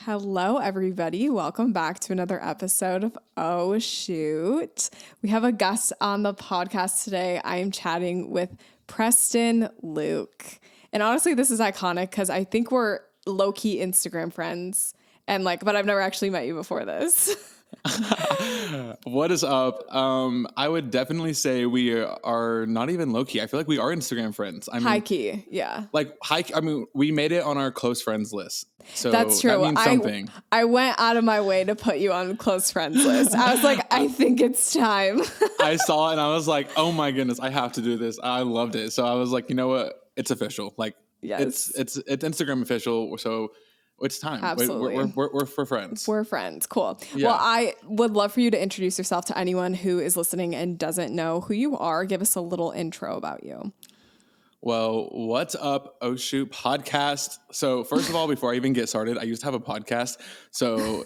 Hello, everybody. Welcome back to another episode of Oh Shoot. We have a guest on the podcast today. I am chatting with Preston Luke. And honestly, this is iconic because I think we're low-key Instagram friends. But I've never actually met you before this. What is up? I would definitely say we are not even low key. I feel like we are Instagram friends. High key, yeah. We made it on our close friends list. So That's true. That means something. I went out of my way to put you on close friends list. I was like, I think it's time. I saw it and I was like, oh my goodness, I have to do this. I loved it. So I was like, you know what? It's official. Yes. It's Instagram official. So it's time. Absolutely. We're for friends. We're friends. Cool. Yeah. Well, I would love for you to introduce yourself to anyone who is listening and doesn't know who you are. Give us a little intro about you. Well, what's up, Oh Shoot podcast? So first of all, before I even get started, I used to have a podcast. So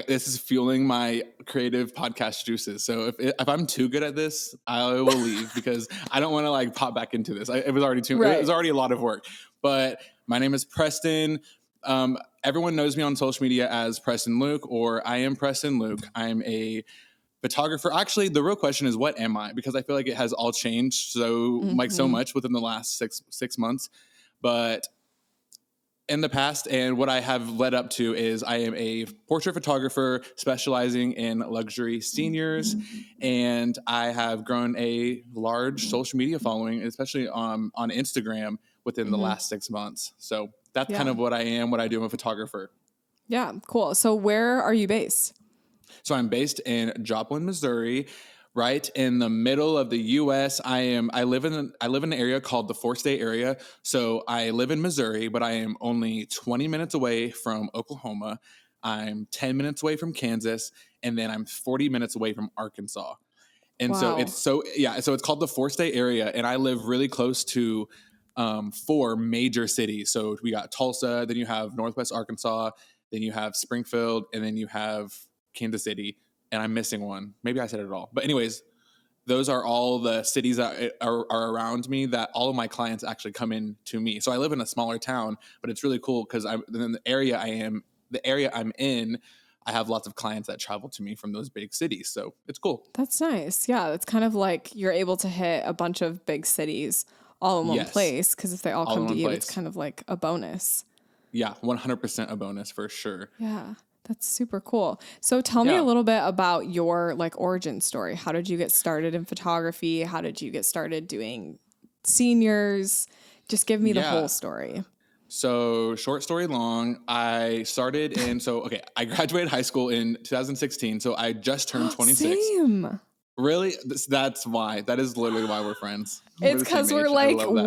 this is fueling my creative podcast juices. So if I'm too good at this, I will leave because I don't want to pop back into this. It was already a lot of work. But my name is Preston. Everyone knows me on social media as Preston Luke, or I am Preston Luke. I'm a photographer. Actually, the real question is, what am I? Because I feel like it has all changed so much within the last six months. But in the past, and what I have led up to is I am a portrait photographer specializing in luxury seniors, and I have grown a large social media following, especially on Instagram within the last 6 months. So that's kind of what I am, what I do. I'm a photographer. Yeah, cool. So where are you based? So I'm based in Joplin, Missouri, right in the middle of the U.S. I live in an area called the four-state area. So I live in Missouri, but I am only 20 minutes away from Oklahoma. I'm 10 minutes away from Kansas, and then I'm 40 minutes away from Arkansas. And so it's called the four-state area, and I live really close to four major cities. So we got Tulsa, then you have Northwest Arkansas, then you have Springfield, and then you have Kansas City, and I'm missing one. Maybe I said it all. But anyways, those are all the cities that are around me that all of my clients actually come in to me. So I live in a smaller town, but it's really cool because I'm in the area I'm in, I have lots of clients that travel to me from those big cities. So it's cool. That's nice. Yeah, it's kind of like you're able to hit a bunch of big cities all in one place, because if they all come to you, it's kind of like a bonus. Yeah, 100% a bonus for sure. Yeah. That's super cool. So tell me a little bit about your origin story. How did you get started in photography? How did you get started doing seniors? Just give me the whole story. So short story long, I graduated high school in 2016. So I just turned 26. Same. Really? That's why. That is literally why we're friends. It's because we're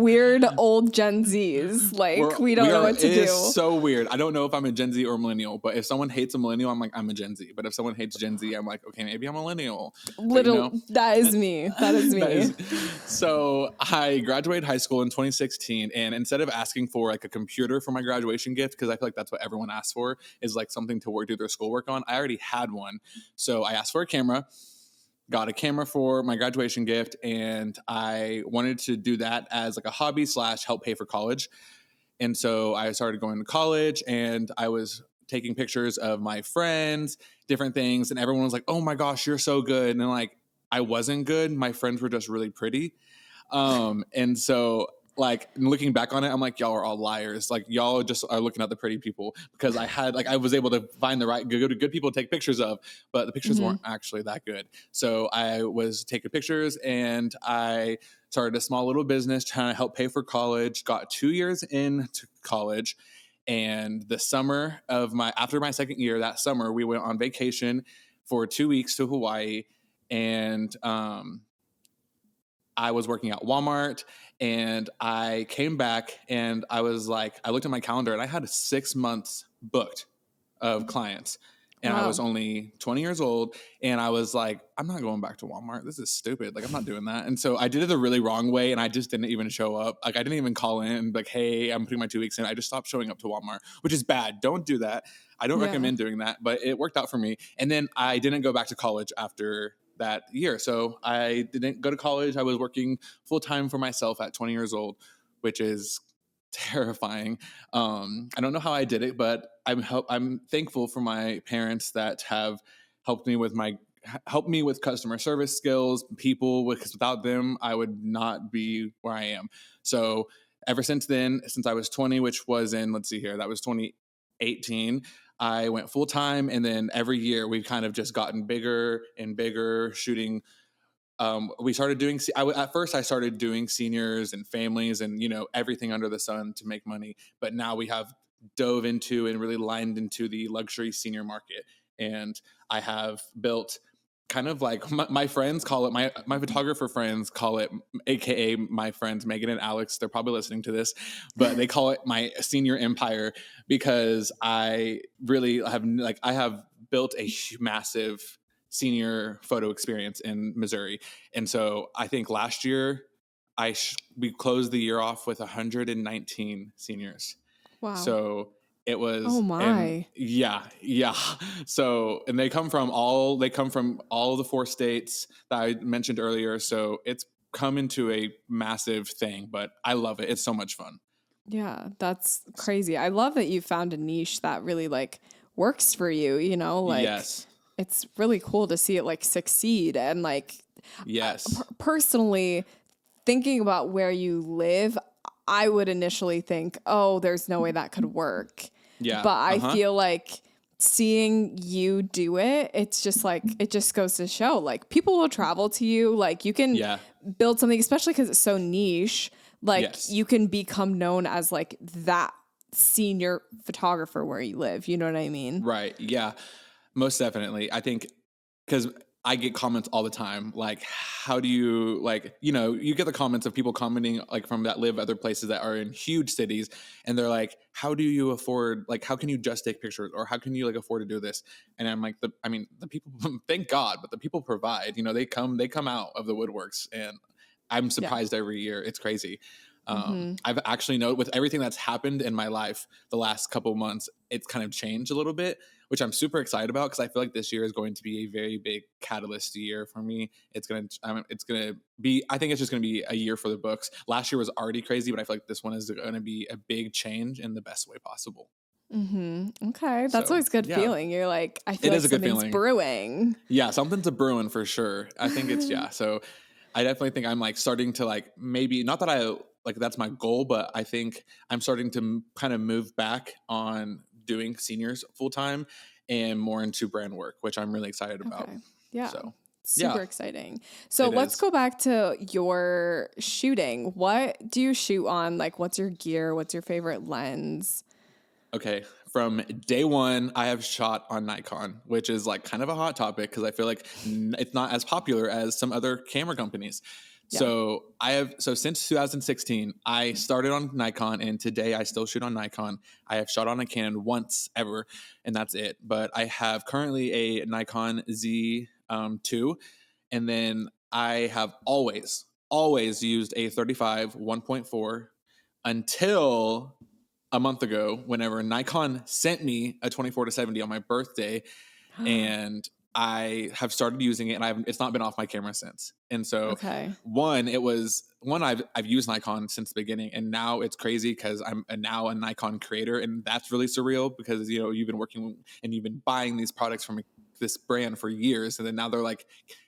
weird old Gen Zs. We don't know what to do. It's so weird. I don't know if I'm a Gen Z or a millennial, but if someone hates a millennial, I'm like, I'm a Gen Z. But if someone hates Gen Z, I'm like, okay, maybe I'm a millennial. That is me. That is me. So I graduated high school in 2016, and instead of asking for a computer for my graduation gift, because I feel like that's what everyone asks for, is something to do their schoolwork on, I already had one. So I asked for a camera. Got a camera for my graduation gift, and I wanted to do that as a hobby / help pay for college. And so I started going to college, and I was taking pictures of my friends, different things, and everyone was like, oh my gosh, you're so good. And I wasn't good. My friends were just really pretty. And so looking back on it, I'm like, y'all are all liars. Y'all just are looking at the pretty people, because I was able to find the right good people to take pictures of, but the pictures weren't actually that good. So I was taking pictures, and I started a small little business trying to help pay for college, got 2 years into college. And the summer after my second year, that summer, we went on vacation for 2 weeks to Hawaii. And, I was working at Walmart, and I came back, and I looked at my calendar, and I had 6 months booked of clients. And I was only 20 years old, and I was like, I'm not going back to Walmart. This is stupid. I'm not doing that. And so I did it the really wrong way, and I just didn't even show up. I didn't even call in and hey, I'm putting my 2 weeks in. I just stopped showing up to Walmart, which is bad. Don't do that. I don't recommend doing that, but it worked out for me. And then I didn't go back to college after that year. So I didn't go to college. I was working full time for myself at 20 years old, which is terrifying. I don't know how I did it, but I'm thankful for my parents that have helped me with customer service skills, people, because without them, I would not be where I am. So ever since then, since I was 20, which was in, let's see here, that was 2018, I went full time. And then every year we've kind of just gotten bigger and bigger, shooting. We started doing, at first I started doing seniors and families and, everything under the sun to make money. But now we have dove into and really lined into the luxury senior market. And I have built kind of like my friends call it, my photographer friends call it, AKA my friends, Megan and Alex, they're probably listening to this, but they call it my senior empire, because I really I have built a massive senior photo experience in Missouri. And so I think last year we closed the year off with 119 seniors. Wow. So it was, oh my, yeah. So, and they come from all the 4 states that I mentioned earlier. So it's come into a massive thing, but I love it. It's so much fun. Yeah, that's crazy. I love that you found a niche that really like works for you, Yes. It's really cool to see it like succeed. And like, yes, personally, thinking about where you live, I would initially think, oh, there's no way that could work. Yeah. But I feel like seeing you do it, it's just like, it just goes to show like people will travel to you. Like you can build something, especially because it's so niche. Like you can become known as like that senior photographer where you live. You know what I mean? Right. Yeah, most definitely. I think because I get comments all the time, like, how do you, like, you get the comments of people commenting like from that live other places that are in huge cities. And they're like, how do you afford, like, how can you just take pictures, or how can you like afford to do this? And I'm like, the people, thank God, but the people provide, they come out of the woodworks, and I'm surprised every year. It's crazy. I've actually noticed with everything that's happened in my life the last couple of months, it's kind of changed a little bit, which I'm super excited about, because I feel like this year is going to be a very big catalyst year for me. I think it's just going to be a year for the books. Last year was already crazy, but I feel like this one is going to be a big change in the best way possible. Okay. That's always a good feeling. You're like, I feel like something's brewing. Yeah, something's a brewing for sure. I think it's, so I definitely think I'm like starting to like, maybe not that I like that's my goal, but I think I'm starting to kind of move back on doing seniors full time and more into brand work, which I'm really excited about. Okay. Yeah. So super exciting. So let's go back to your shooting. What do you shoot on? Like, what's your gear? What's your favorite lens? Okay. From day one, I have shot on Nikon, which is like kind of a hot topic because I feel like it's not as popular as some other camera companies. Yeah. So since 2016, I started on Nikon, and today I still shoot on Nikon. I have shot on a Canon once ever, and that's it. But I have currently a Nikon Z2, and then I have always used a 35 1.4 until a month ago, whenever Nikon sent me a 24-70 on my birthday, and I have started using it, and it's not been off my camera since. And so I've used Nikon since the beginning, and now it's crazy because I'm now a Nikon creator, and that's really surreal because, you've been working and you've been buying these products from this brand for years. And then now they're like,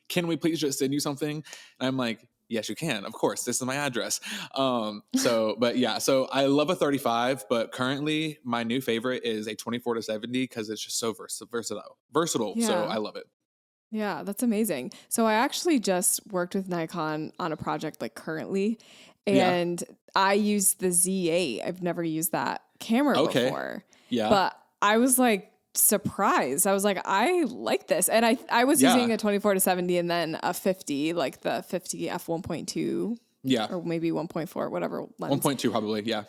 can we please just send you something? And I'm like, yes, you can. Of course, this is my address. So I love a 35, but currently my new favorite is a 24-70 because it's just so versatile. Yeah. So I love it. Yeah, that's amazing. So I actually just worked with Nikon on a project like currently, and I used the Z8. I've never used that camera before. Yeah. But I was like surprised. I was like, I like this. And I was using a 24-70 and then a 50, like the 50 f1.2. Yeah. Or maybe 1.4, whatever lens. 1.2 probably, yeah.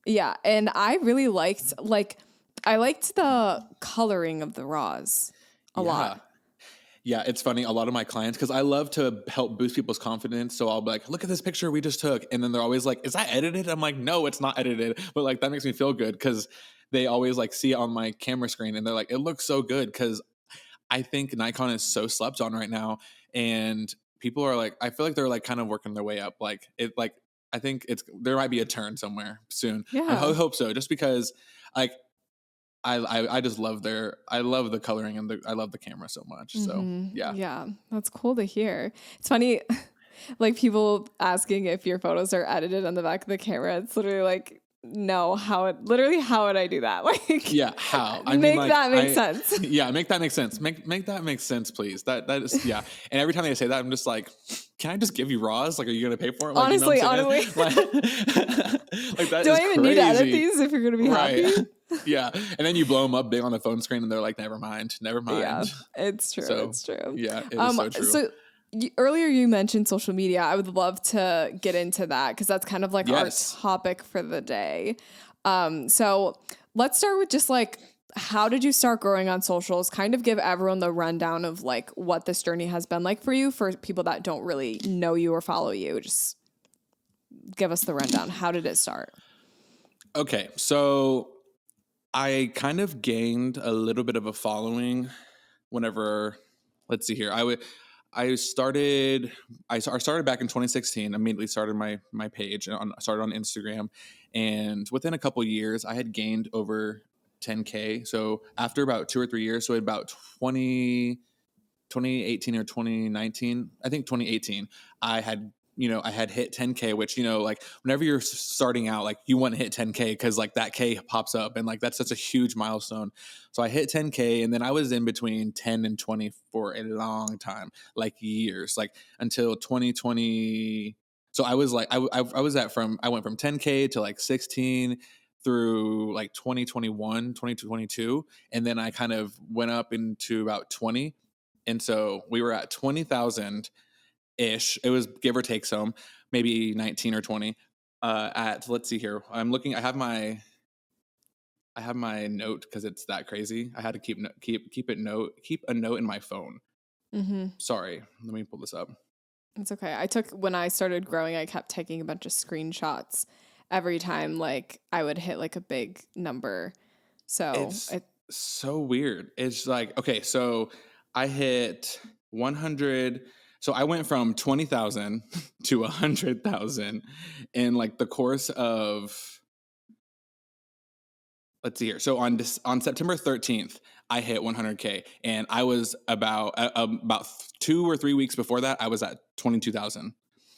Yeah. And I really liked the coloring of the RAWs a lot. Yeah, it's funny. A lot of my clients, because I love to help boost people's confidence. So I'll be like, look at this picture we just took. And then they're always like, is that edited? I'm like, no, it's not edited. But like, that makes me feel good because they always like see it on my camera screen and they're like, it looks so good. Because I think Nikon is so slept on right now. And people are like, I feel like they're like kind of working their way up. Like I think there might be a turn somewhere soon. Yeah. I hope so, just because like I just love the coloring and I love the camera so much. So yeah. Yeah, that's cool to hear. It's funny, like people asking if your photos are edited on the back of the camera. It's literally like, no, how would I do that? Like, Yeah, how? I make mean, like, that make sense. Yeah, make that make sense. Make that make sense, please. That is yeah. And every time they say that, I'm just like, can I just give you raws? Like, are you gonna pay for it? Like, Honestly, you know what I'm saying? Like that do is I even crazy. need to edit these if you're gonna be happy? Yeah, and then you blow them up big on the phone screen, and they're like, never mind. Yeah, it's true. So, it's true. Yeah, it is so true. So earlier you mentioned social media. I would love to get into that because that's kind of like our topic for the day. So let's start with just like, how did you start growing on socials? Kind of give everyone the rundown of like what this journey has been like for you, for people that don't really know you or follow you. Just give us the rundown. How did it start? Okay, so I kind of gained a little bit of a following whenever, let's see here. I started back in 2016. Immediately started my page and started on Instagram, and within a couple years, I had gained over 10K. So after about 2 or 3 years, so about 2018 or 2019, I think 2018, I had hit 10K, which, like whenever you're starting out, like you want to hit 10K because like that K pops up and like that's such a huge milestone. So I hit 10K, and then I was in between 10 and 20 for a long time, like years, like until 2020. So I was like, I went from 10K to like 16 through like 2021, 2022. And then I kind of went up into about 20. And so we were at 20,000 ish. It was give or take some, maybe 19 or 20. Let's see here. I'm looking. I have my note because it's that crazy. I had to keep a note in my phone. Mm-hmm. Sorry, let me pull this up. It's okay. When I started growing, I kept taking a bunch of screenshots every time like I would hit like a big number. So it's so weird. It's like, okay, so I hit 100. So I went from 20,000 to 100,000 in like the course of, let's see here. So on September 13th, I hit 100K, and I was about 2 or 3 weeks before that, I was at 22,000.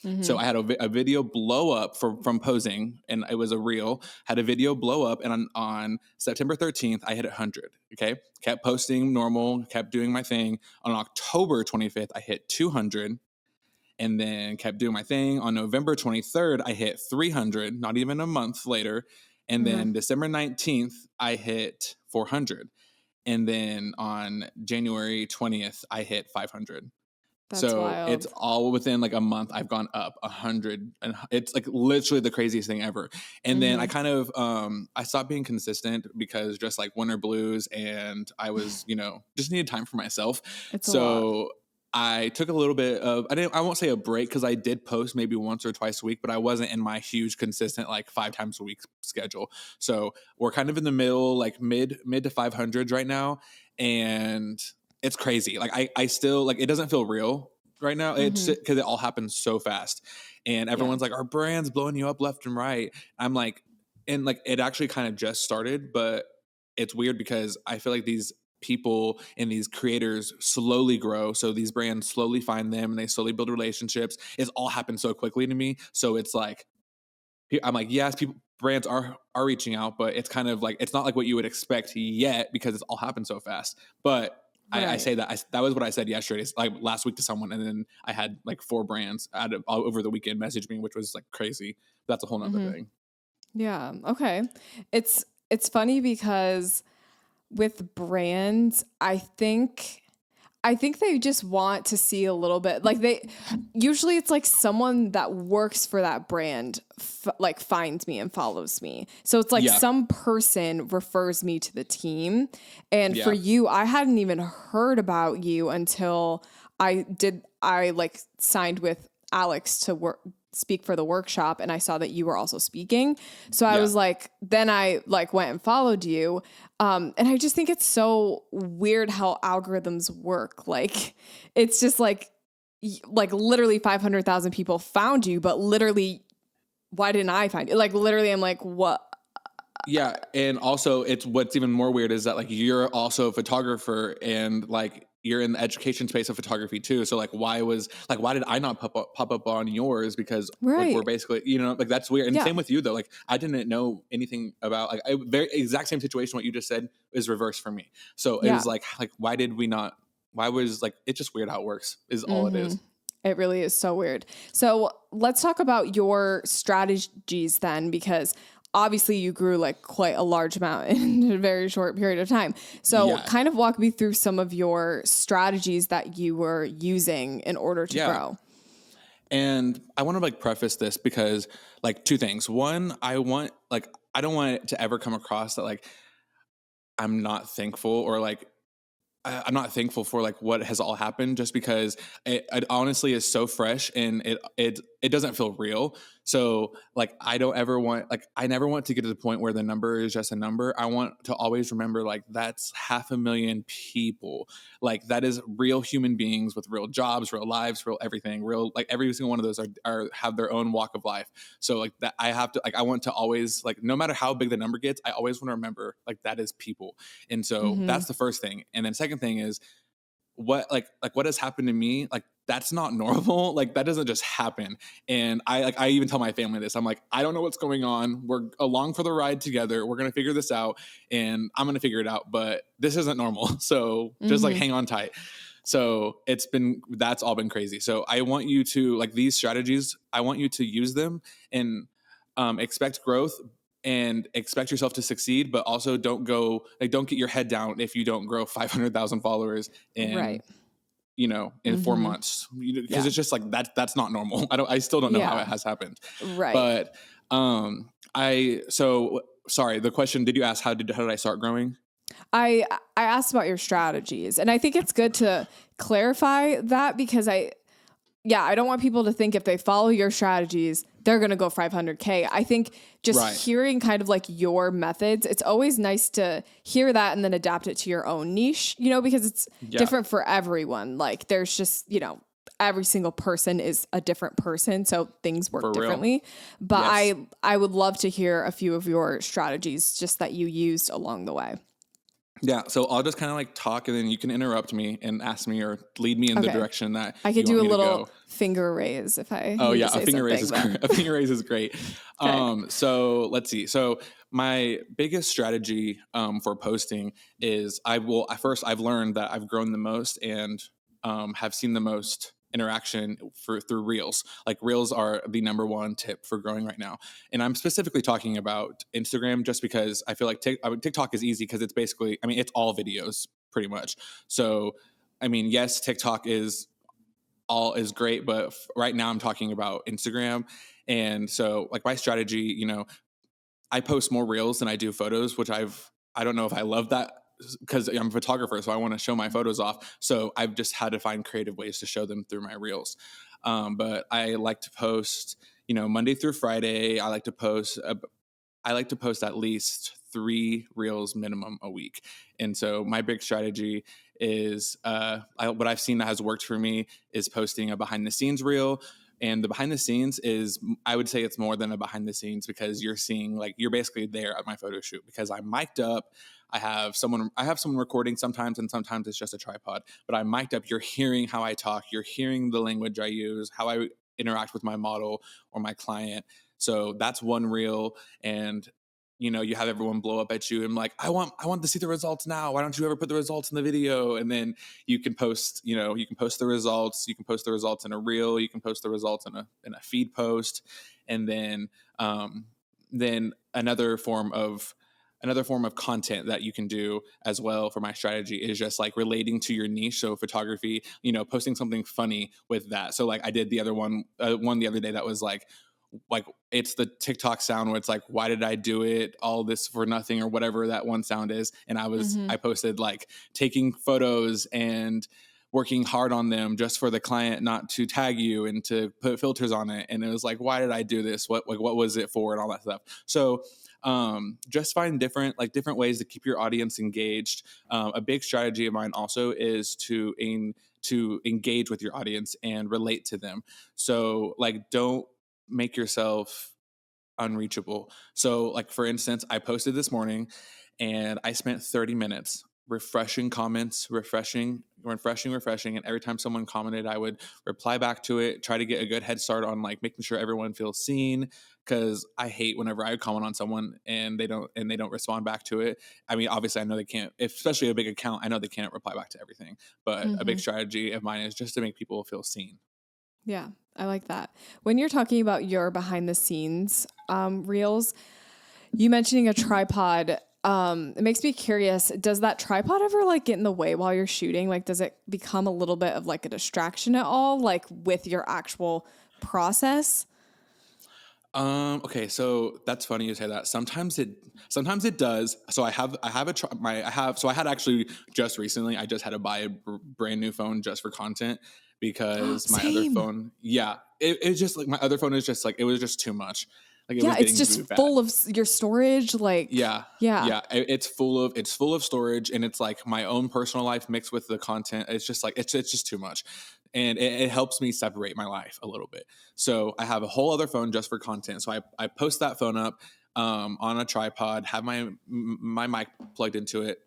Mm-hmm. So I had a video blow up from posing, and it was a reel. Had a video blow up, and on September 13th, I hit 100. Okay, kept posting normal, kept doing my thing. On October 25th, I hit 200, and then kept doing my thing. On November 23rd, I hit 300. Not even a month later, and then December 19th, I hit 400, and then on January 20th, I hit 500. That's wild. It's all within like a month. I've gone up 100, and it's like literally the craziest thing ever. And then I kind of I stopped being consistent because just like winter blues, and I was just needed time for myself. So I took a little bit of I won't say a break because I did post maybe once or twice a week, but I wasn't in my huge consistent like 5 times a week schedule. So we're kind of in the middle, like mid to 500s right now, and it's crazy. Like I still like it doesn't feel real right now. It's because it all happens so fast, and everyone's like, our brand's blowing you up left and right. I'm like, and like it actually kind of just started, but it's weird because I feel like these people and these creators slowly grow. So these brands slowly find them and they slowly build relationships. It's all happened so quickly to me. So it's like, I'm like, yes, brands are reaching out, but it's kind of like, it's not like what you would expect yet because it's all happened so fast. But I say that that was what I said yesterday. It's like last week to someone, and then I had like 4 brands all over the weekend message me, which was like crazy. That's a whole nother thing. Yeah. Okay. It's funny because with brands, I think they just want to see a little bit like usually it's like someone that works for that brand like finds me and follows me. So it's like some person refers me to the team. And for you, I hadn't even heard about you until I like signed with Alex to speak for the workshop, and I saw that you were also speaking. So I was like, then I like went and followed you. And I just think it's so weird how algorithms work. Like, it's just like literally 500,000 people found you, but literally why didn't I find it? Like literally I'm like, what? Yeah, and also it's what's even more weird is that like you're also a photographer and like you're in the education space of photography too. So like why did I not pop up on yours? Because like we're Right. basically, you know, like that's weird. And Yeah. same with you though. Like I didn't know anything about like very exact same situation. What you just said is reversed for me. So it Yeah. was like why did we not? Why was like it's just weird how it works is all it is. It really is so weird. So let's talk about your strategies then, because obviously you grew like quite a large amount in a very short period of time. So Yeah. kind of walk me through some of your strategies that you were using in order to Yeah. grow. And I want to like preface this because like two things. One, I don't want it to ever come across that like I'm not thankful or like I'm not thankful for like what has all happened just because it honestly is so fresh and it doesn't feel real. So like I never want to get to the point where the number is just a number. I want to always remember like that's 500,000 people. Like that is real human beings with real jobs, real lives, real everything, real like every single one of those are have their own walk of life. So like that I have to like I want to always like no matter how big the number gets, I always want to remember like that is people. And so Mm-hmm. that's the first thing. And then second thing is what has happened to me, like that's not normal. Like that doesn't just happen. And I even tell my family this. I'm like, I don't know what's going on. We're along for the ride together. We're gonna figure this out and I'm gonna figure it out, but this isn't normal. So just like Mm-hmm. hang on tight. So that's all been crazy. So I want you to like these strategies, I want you to use them and expect growth and expect yourself to succeed, but also don't get your head down if you don't grow 500,000 followers in, Right. in 4 months, because Yeah. it's just like that's not normal. I still don't know how Yeah. it has happened, Right. but so sorry. The question, did you ask how did I start growing? I I asked about your strategies, and I think it's good to clarify that because I don't want people to think if they follow your strategies, they're going to go 500K. I think just Right. hearing kind of like your methods, it's always nice to hear that and then adapt it to your own niche, because it's Yeah. different for everyone. Like there's just, every single person is a different person, so things work For real. differently. But Yes. I would love to hear a few of your strategies just that you used along the way. Yeah, so I'll just kind of like talk and then you can interrupt me and ask me or lead me in the Okay. direction that I you could want do a me to little go. finger raise if I Oh need yeah, to say something. a finger raise is great. Okay. So let's see. So my biggest strategy for posting is I've learned that I've grown the most and have seen the most interaction through reels. Like reels are the number one tip for growing right now, and I'm specifically talking about Instagram just because I feel like TikTok is easy because it's basically it's all videos pretty much. So I mean, yes, TikTok is all is great, but right now I'm talking about Instagram. And so like my strategy, I post more reels than I do photos, which I don't know if I love that because I'm a photographer, so I want to show my photos off. So I've just had to find creative ways to show them through my reels. But I like to post, Monday through Friday. I like to post at least 3 reels minimum a week. And so my big strategy is what I've seen that has worked for me is posting a behind the scenes reel. And the behind the scenes is, I would say it's more than a behind the scenes because you're seeing like you're basically there at my photo shoot because I'm mic'd up. I have someone recording sometimes, and sometimes it's just a tripod. But I'm mic'd up. You're hearing how I talk. You're hearing the language I use, how I interact with my model or my client. So that's one reel, and you have everyone blow up at you and like, I want to see the results now. Why don't you ever put the results in the video? And then you can post, you can post the results. You can post the results in a reel. You can post the results in a feed post, and then another form of content that you can do as well for my strategy is just like relating to your niche. So photography, posting something funny with that. So like I did the other one the other day that was like it's the TikTok sound where it's like, why did I do it? All this for nothing or whatever that one sound is. And I posted like taking photos and working hard on them just for the client not to tag you and to put filters on it. And it was like, why did I do this? What was it for and all that stuff. So just find different ways to keep your audience engaged. A big strategy of mine also is to engage with your audience and relate to them. So like don't make yourself unreachable. So like for instance, I posted this morning and I spent 30 minutes refreshing comments, refreshing. And every time someone commented, I would reply back to it, try to get a good head start on like making sure everyone feels seen. Cause I hate whenever I comment on someone and they don't respond back to it. I mean, obviously I know they can't, especially a big account, I know they can't reply back to everything, but a big Hmm. strategy of mine is just to make people feel seen. Yeah, I like that. When you're talking about your behind the scenes reels, you mentioning a tripod, it makes me curious. Does that tripod ever like get in the way while you're shooting? Like, does it become a little bit of like a distraction at all, like with your actual process? Okay, so that's funny you say that. Sometimes it does. So I had actually just recently, I just had to buy a brand new phone just for content because my other Same. phone, yeah, it's just like my other phone is just like, it was just too much. Like it Yeah, was it's getting too just bad. full of your storage. Like, Yeah. yeah. Yeah, it's full of storage, and it's like my own personal life mixed with the content. It's just like it's just too much, and it helps me separate my life a little bit. So I have a whole other phone just for content. So I post that phone up on a tripod, have my mic plugged into it,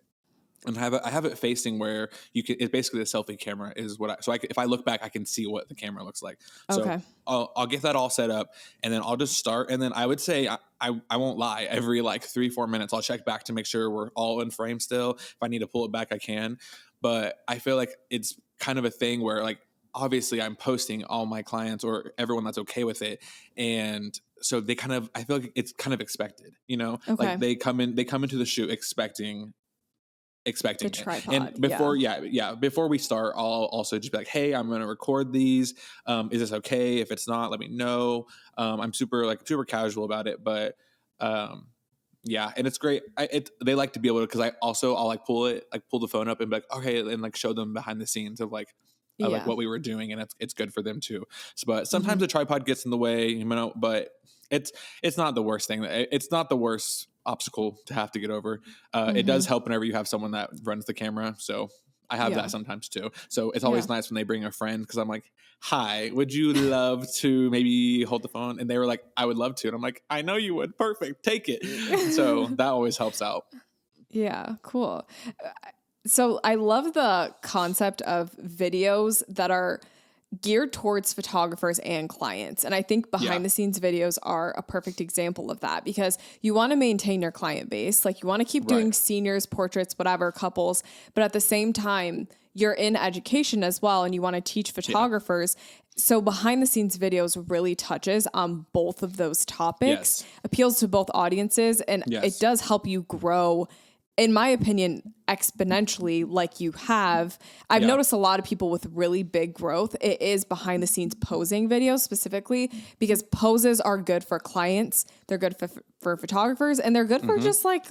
and I have it facing where you can. It's basically a selfie camera is what I. So if I look back, I can see what the camera looks like. So Okay. I'll get that all set up, and then I'll just start. And then I would say I won't lie. Every like 3-4 minutes, I'll check back to make sure we're all in frame still. If I need to pull it back, I can. But I feel like it's kind of a thing where like obviously I'm posting all my clients or everyone that's okay with it, and so they kind of I feel like it's kind of expected, like Okay. they come into the shoot The expecting it. And tripod. Yeah. before we start, I'll also just be like, hey, I'm going to record these. Is this okay? If it's not, let me know. I'm super casual about it, but um, yeah, and it's great. They like to be able to, cause I'll like pull the phone up and be like, okay. And like show them behind the scenes of like Yeah. what we were doing. And it's good for them too. So, but Hmm. sometimes the tripod gets in the way, but it's, it's not the worst thing. It's not the worst obstacle to have to get over. It does Hmm. help whenever you have someone that runs the camera. So I have Yeah. that sometimes too. So it's Yeah. always nice when they bring a friend, because I'm like, hi, would you love to maybe hold the phone? And they were like, I would love to. And I'm like, I know you would. Perfect. Take it. So that always helps out. Yeah, cool. Uh, So I love the concept of videos that are geared towards photographers and clients. And I think Yeah. behind the scenes videos are a perfect example of that, because you want to maintain your client base. Like you want to keep Right. doing seniors, portraits, whatever, couples, but at the same time, you're in education as well and you want to teach Yeah. photographers. So behind the scenes videos really touches on both of those topics, Yes. appeals to both audiences, and it Yes. does help you grow, in my opinion, exponentially, like you have. I've Yeah. noticed a lot of people with really big growth, it is behind the scenes posing videos specifically, because poses are good for clients, they're good for photographers, and they're good for Mm-hmm. just like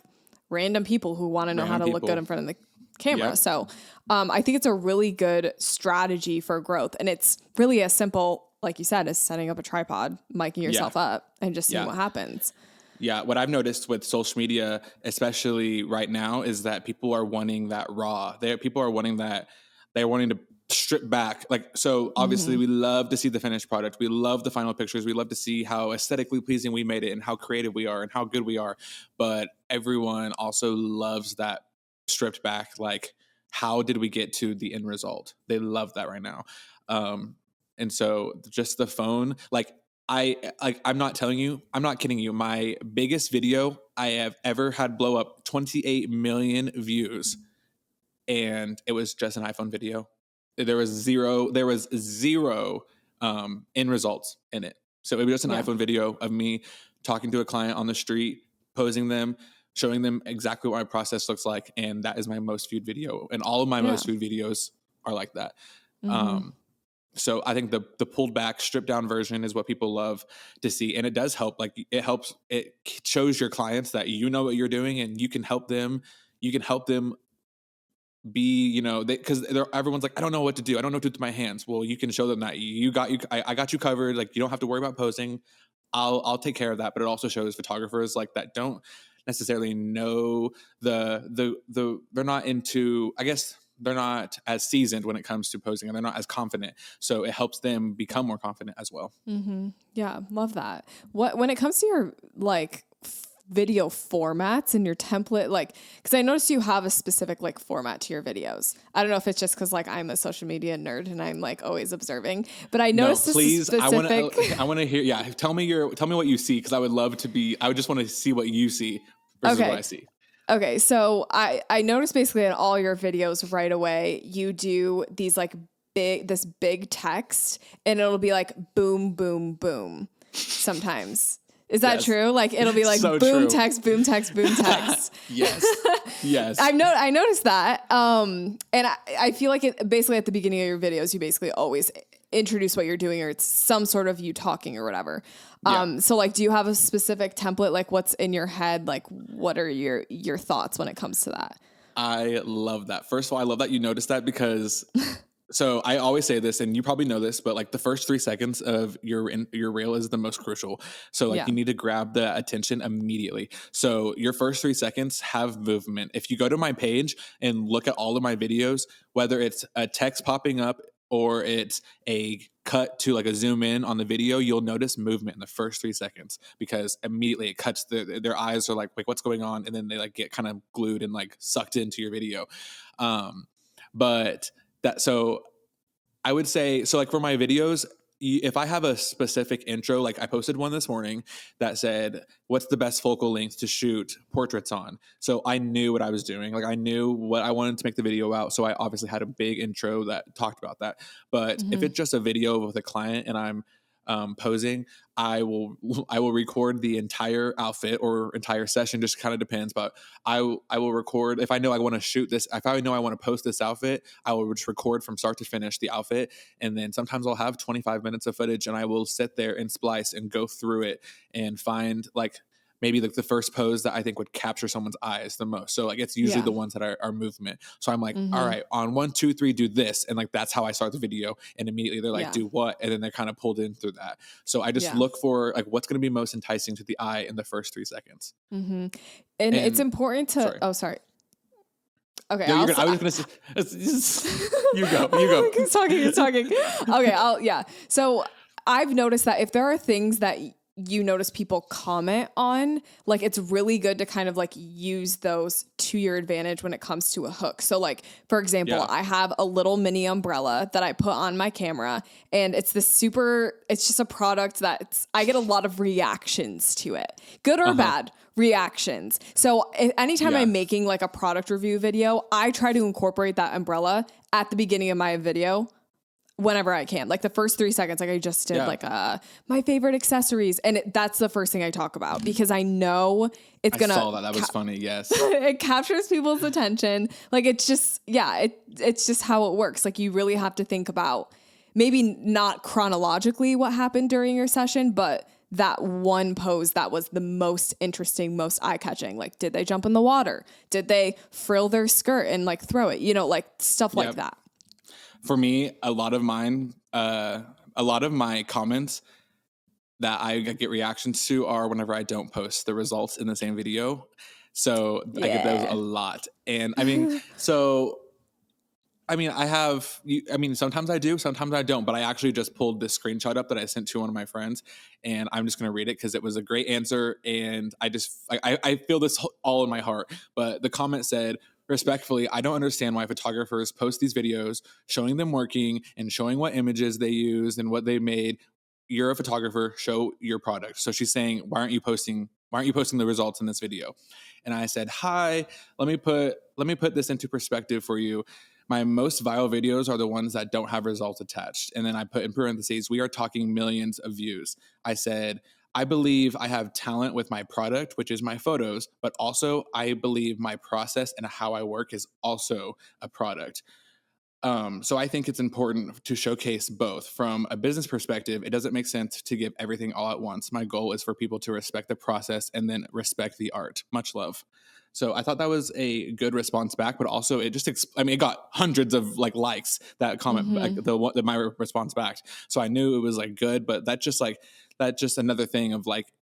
random people who want to know how Random to look good people. in front of the camera. Yep. So I think it's a really good strategy for growth. And it's really as simple, like you said, as setting up a tripod, miking Yeah. yourself up, and just seeing Yeah. what happens. Yeah, what I've noticed with social media, especially right now, is that people are wanting that raw. People are wanting that. They're wanting to strip back. Like, so obviously, Hmm. we love to see the finished product. We love the final pictures. We love to see how aesthetically pleasing we made it and how creative we are and how good we are. But everyone also loves that stripped back. Like, how did we get to the end result? They love that right now. Um, and so just the phone, I'm not telling you, I'm not kidding you. My biggest video I have ever had blow up 28 million views, and it was just an iPhone video. There was zero end results in it. So it was just an Yeah. iPhone video of me talking to a client on the street, posing them, showing them exactly what my process looks like, and that is my most viewed video. And all of my Yeah. most viewed videos are like that. Hmm. Um, so I think the pulled back, stripped down version is what people love to see, and it does help. Like it helps. It shows your clients that you know what you're doing, and you can help them. You can help them be, because everyone's like, I don't know what to do. I don't know what to do with my hands. Well, you can show them that I got you covered. Like you don't have to worry about posing. I'll take care of that. But it also shows photographers like that don't necessarily know they're not into. I guess as seasoned when it comes to posing, and they're not as confident. So it helps them become more confident as well. Yeah, love that. When it comes to your like video formats and your template, like, because I noticed you have a specific like format to your videos. I don't know if it's just because like I'm a social media nerd and I'm like always observing, but I noticed please, this specific. I want to hear. Yeah, tell me what you see, because I would just want to see what you see versus what I see. Okay, so I noticed basically in all your videos right away, you do these like this big text, and it'll be like boom, boom, boom sometimes. Is that true? Like it'll be like so boom true. text, boom text, boom text. Yes. Yes. I noticed that. And I feel like it basically at the beginning of your videos, you basically always introduce what you're doing, or it's some sort of you talking or whatever. So like, do you have a specific template? Like what's in your head? Like what are your thoughts when it comes to that? I love that. First of all, I love that you noticed that, because so I always say this, and you probably know this, but like the first 3 seconds of your reel is the most crucial. So like you need to grab the attention immediately. So your first 3 seconds have movement. If you go to my page and look at all of my videos, whether it's a text popping up or it's a cut to like a zoom in on the video, you'll notice movement in the first 3 seconds, because immediately it cuts their eyes are like, what's going on? And then they like get kind of glued and like sucked into your video. So I would say, so like for my videos, if I have a specific intro, like I posted one this morning that said, what's the best focal length to shoot portraits on? So I knew what I was doing. Like I knew what I wanted to make the video about. So I obviously had a big intro that talked about that. But if it's just a video with a client and I'm posing, I will record the entire outfit or entire session, just kind of depends, but I will record. If I know I want to shoot this, if I know I want to post this outfit, I will just record from start to finish the outfit. And then sometimes I'll have 25 minutes of footage, and I will sit there and splice and go through it and find like maybe like the first pose that I think would capture someone's eyes the most. So like it's usually the ones that are movement. So I'm like, all right, on 1, 2, 3, do this. And like, that's how I start the video. And immediately they're like, do what? And then they're kind of pulled in through that. So I just look for like, what's going to be most enticing to the eye in the first 3 seconds. And it's important to, sorry. Okay. No, I was going to say, you go. He's talking. Okay. So I've noticed that if there are things that you notice people comment on, like it's really good to kind of like use those to your advantage when it comes to a hook. So like, for example, I have a little mini umbrella that I put on my camera, and it's just a product that I get a lot of reactions to it, good or bad reactions. So anytime I'm making like a product review video, I try to incorporate that umbrella at the beginning of my video whenever I can. Like the first 3 seconds, like I just did like my favorite accessories. And that's the first thing I talk about, because I know it's going to. I saw that. That was funny. Yes. It captures people's attention. Like it's just, it's just how it works. Like you really have to think about maybe not chronologically what happened during your session, but that one pose that was the most interesting, most eye-catching. Like, did they jump in the water? Did they frill their skirt and like throw it? Like stuff like that. For me, a lot of my comments that I get reactions to are whenever I don't post the results in the same video. So I get those a lot. And I mean, sometimes I do, sometimes I don't, but I actually just pulled this screenshot up that I sent to one of my friends, and I'm just going to read it because it was a great answer. And I feel this all in my heart, but the comment said, respectfully, I don't understand why photographers post these videos showing them working and showing what images they used and what they made. You're a photographer, show your product. So she's saying, why aren't you posting the results in this video? And I said, hi, let me put this into perspective for you. My most viral videos are the ones that don't have results attached. And then I put in parentheses, we are talking millions of views. I said, I believe I have talent with my product, which is my photos, but also I believe my process and how I work is also a product. So I think it's important to showcase both. From a business perspective, it doesn't make sense to give everything all at once. My goal is for people to respect the process and then respect the art. Much love. So I thought that was a good response back, but also it just, it got hundreds of likes, that comment, my response back. So I knew it was good, but that's just another thing of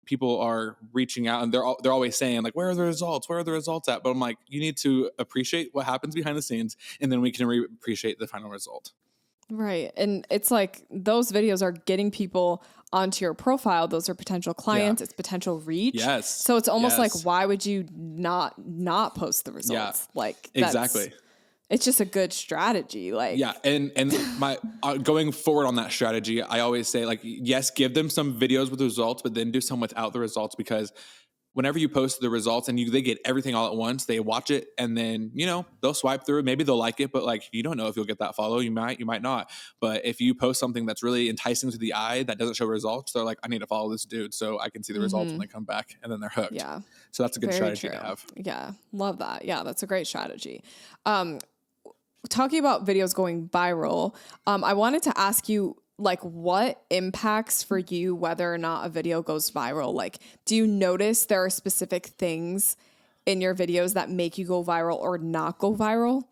people are reaching out and they're always saying like, where are the results? Where are the results at? But I'm like, you need to appreciate what happens behind the scenes, and then we can appreciate the final result. Right. And it's like those videos are getting people onto your profile. Those are potential clients. It's potential reach. Yes. So it's almost like, why would you not post the results? Like exactly. It's just a good strategy. Like, and my going forward on that strategy, I always say like, yes, give them some videos with results, but then do some without the results, because whenever you post the results and they get everything all at once, they watch it and then, they'll swipe through it. Maybe they'll like it, but like, you don't know if you'll get that follow. You might not. But if you post something that's really enticing to the eye that doesn't show results, they're like, I need to follow this dude so I can see the results when they come back, and then they're hooked. Yeah. So that's a good strategy to have. Yeah. Love that. Yeah. That's a great strategy. Talking about videos going viral, I wanted to ask you, like, what impacts for you whether or not a video goes viral? Like, do you notice there are specific things in your videos that make you go viral or not go viral?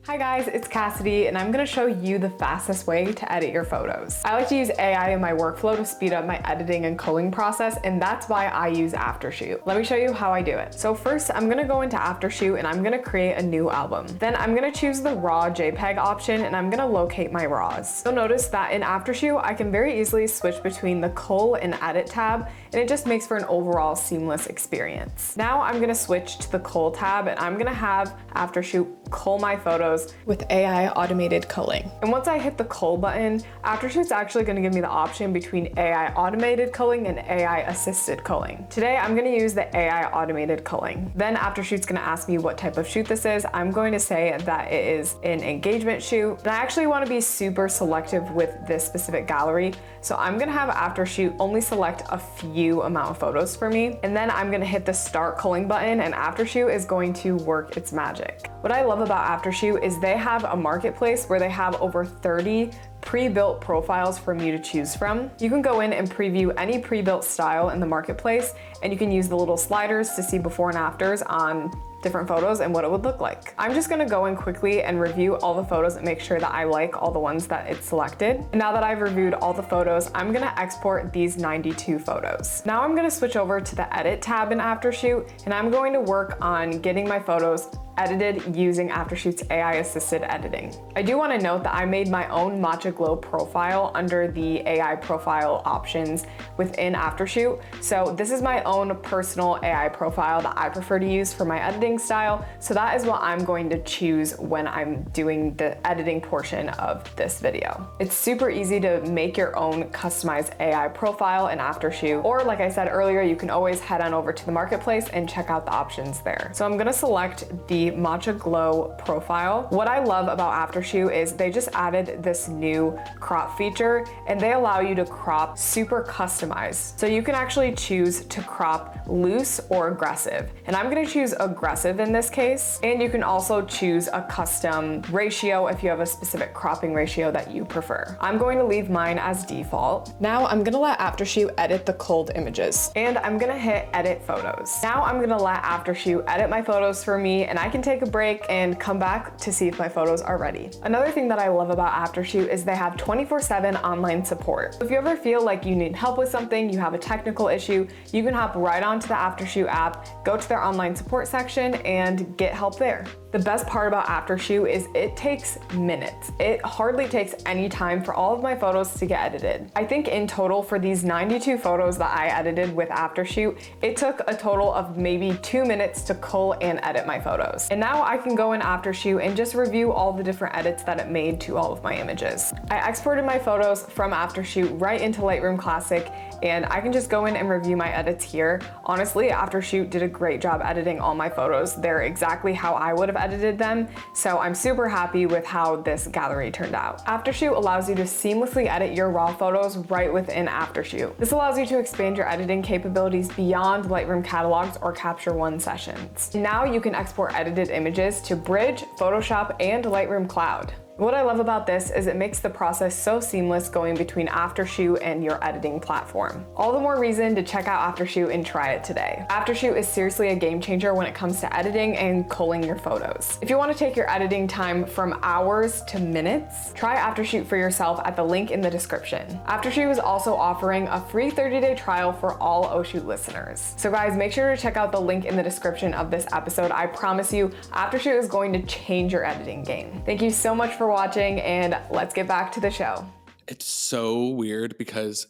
Hi guys, it's Cassidy, and I'm gonna show you the fastest way to edit your photos. I like to use AI in my workflow to speed up my editing and culling process, and that's why I use Aftershoot. Let me show you how I do it. So first, I'm gonna go into Aftershoot and I'm gonna create a new album. Then I'm gonna choose the raw JPEG option and I'm gonna locate my raws. You'll notice that in Aftershoot, I can very easily switch between the cull and edit tab, and it just makes for an overall seamless experience. Now I'm gonna switch to the cull tab and I'm gonna have Aftershoot cull my photos with AI automated culling. And once I hit the cull button, Aftershoot's actually gonna give me the option between AI automated culling and AI assisted culling. Today, I'm gonna use the AI automated culling. Then Aftershoot's gonna ask me what type of shoot this is. I'm going to say that it is an engagement shoot. And I actually wanna be super selective with this specific gallery. So I'm gonna have Aftershoot only select a few amount of photos for me. And then I'm gonna hit the start culling button and Aftershoot is going to work its magic. What I love about Aftershoot is they have a marketplace where they have over 30 pre-built profiles for you to choose from. You can go in and preview any pre-built style in the marketplace, and you can use the little sliders to see before and afters on different photos and what it would look like. I'm just gonna go in quickly and review all the photos and make sure that I like all the ones that it's selected. And now that I've reviewed all the photos, I'm gonna export these 92 photos. Now I'm gonna switch over to the edit tab in Aftershoot, and I'm going to work on getting my photos edited using Aftershoot's AI assisted editing. I do want to note that I made my own Matcha Glow profile under the AI profile options within Aftershoot. So this is my own personal AI profile that I prefer to use for my editing style. So that is what I'm going to choose when I'm doing the editing portion of this video. It's super easy to make your own customized AI profile in Aftershoot, or like I said earlier, you can always head on over to the marketplace and check out the options there. So I'm gonna select the Matcha Glow profile. What I love about Aftershoot is they just added this new crop feature, and they allow you to crop super customized. So you can actually choose to crop loose or aggressive. And I'm gonna choose aggressive in this case. And you can also choose a custom ratio if you have a specific cropping ratio that you prefer. I'm going to leave mine as default. Now I'm gonna let Aftershoot edit the culled images. And I'm gonna hit edit photos. Now I'm gonna let Aftershoot edit my photos for me, and I can take a break and come back to see if my photos are ready. Another thing that I love about Aftershoot is they have 24/7 online support. If you ever feel like you need help with something, you have a technical issue, you can hop right onto the Aftershoot app, go to their online support section, and get help there. The best part about Aftershoot is it takes minutes. It hardly takes any time for all of my photos to get edited. I think in total for these 92 photos that I edited with Aftershoot, it took a total of maybe 2 minutes to cull and edit my photos. And now I can go in Aftershoot and just review all the different edits that it made to all of my images. I exported my photos from Aftershoot right into Lightroom Classic, and I can just go in and review my edits here. Honestly, Aftershoot did a great job editing all my photos. They're exactly how I would have edited them, so I'm super happy with how this gallery turned out. Aftershoot allows you to seamlessly edit your raw photos right within Aftershoot. This allows you to expand your editing capabilities beyond Lightroom catalogs or Capture One sessions. Now you can export edited images to Bridge, Photoshop, and Lightroom Cloud. What I love about this is it makes the process so seamless going between Aftershoot and your editing platform. All the more reason to check out Aftershoot and try it today. Aftershoot is seriously a game changer when it comes to editing and culling your photos. If you want to take your editing time from hours to minutes, try Aftershoot for yourself at the link in the description. Aftershoot is also offering a free 30-day trial for all Oh Shoot listeners. So guys, make sure to check out the link in the description of this episode. I promise you, Aftershoot is going to change your editing game. Thank you so much for watching, and let's get back to the show. It's so weird because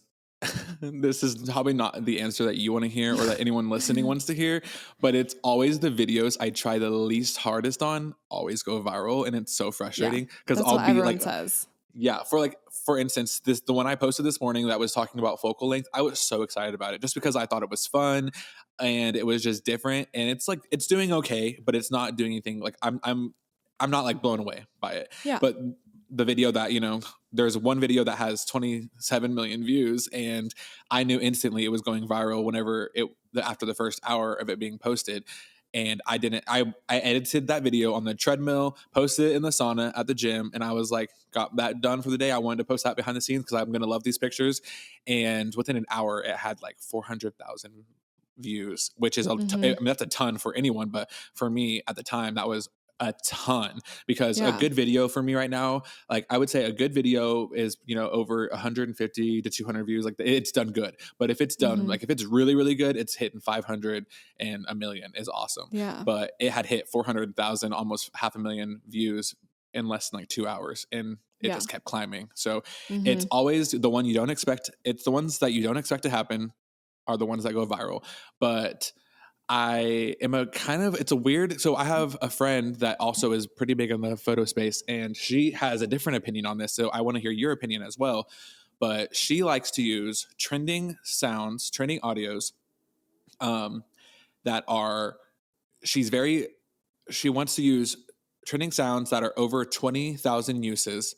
this is probably not the answer that you want to hear or that anyone listening wants to hear, but it's always the videos I try the least hardest on always go viral, and it's so frustrating because I'll be like, says. Yeah, for instance, the one I posted this morning that was talking about focal length, I was so excited about it just because I thought it was fun and it was just different, and it's like it's doing okay, but it's not doing anything like I'm not like blown away by it. Yeah. But the video that, there's one video that has 27 million views, and I knew instantly it was going viral whenever after the first hour of it being posted. And I edited that video on the treadmill, posted it in the sauna at the gym, and I was like, got that done for the day. I wanted to post that behind the scenes because I'm going to love these pictures. And within an hour, it had like 400,000 views, which is, I mean, that's a ton for anyone. But for me at the time, that was a ton, because a good video for me right now, like I would say a good video is, over 150 to 200 views. Like it's done good. But if it's done, like if it's really, really good, it's hitting 500 and a million is awesome. Yeah. But it had hit 400,000, almost 500,000 views in less than like 2 hours. And it just kept climbing. So it's always the one you don't expect. It's the ones that you don't expect to happen are the ones that go viral. But I am so I have a friend that also is pretty big in the photo space, and she has a different opinion on this. So I want to hear your opinion as well. But she likes to use trending sounds, trending audios, she wants to use trending sounds that are over 20,000 uses.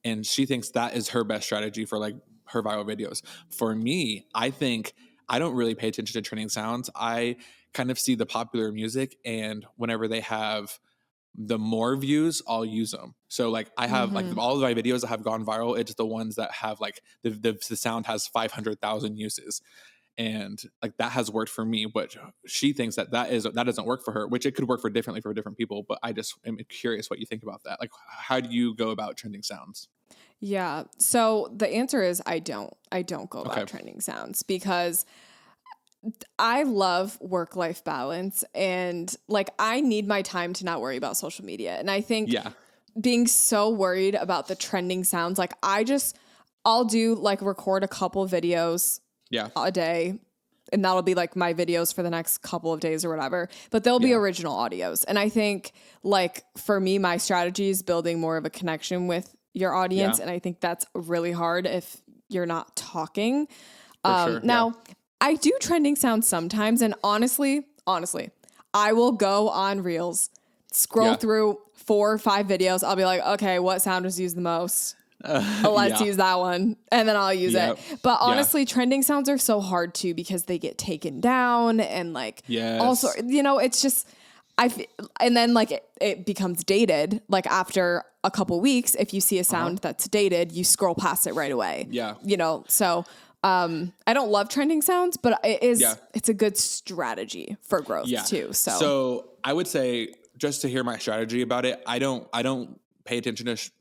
And she thinks that is her best strategy for like her viral videos. For me, I think I don't really pay attention to trending sounds. I kind of see the popular music, and whenever they have the more views, I'll use them. So like I have like all of my videos that have gone viral, it's the ones that have like the sound has 500,000 uses. And like that has worked for me, but she thinks that doesn't work for her, which it could work differently for different people. But I just am curious what you think about that. Like, how do you go about trending sounds? Yeah. So the answer is I don't go about trending sounds, because I love work-life balance, and like I need my time to not worry about social media. And I think being so worried about the trending sounds, like I'll do like record a couple videos a day, and that'll be like my videos for the next couple of days or whatever, but they'll be original audios. And I think like for me, my strategy is building more of a connection with your audience. And I think that's really hard if you're not talking. Now I do trending sounds sometimes. And honestly, I will go on Reels, scroll through 4 or 5 videos. I'll be like, okay, what sound was used the most? Let's use that one. And then I'll use it. But honestly, trending sounds are so hard too, because they get taken down, and like also, it's just, and then like it becomes dated. Like after a couple weeks, if you see a sound that's dated, you scroll past it right away. Yeah. So I don't love trending sounds, but it's a good strategy for growth too. So I would say, just to hear my strategy about it, I don't pay attention to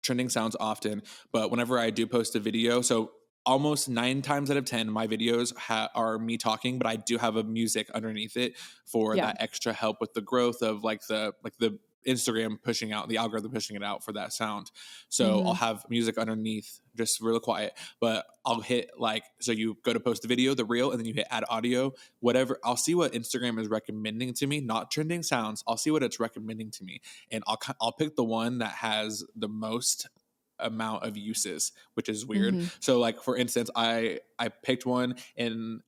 trending sounds often, but whenever I do post a video, so almost 9 times out of 10, my videos are me talking, but I do have a music underneath it for that extra help with the growth of like the Instagram pushing out, the algorithm pushing it out for that sound. So I'll have music underneath, just real quiet, but I'll hit so you go to post the video, the reel, and then you hit add audio, whatever. I'll see what Instagram is recommending to me, not trending sounds. I'll see what it's recommending to me, and I'll pick the one that has the most amount of uses, which is weird. So like, for instance, I picked one, and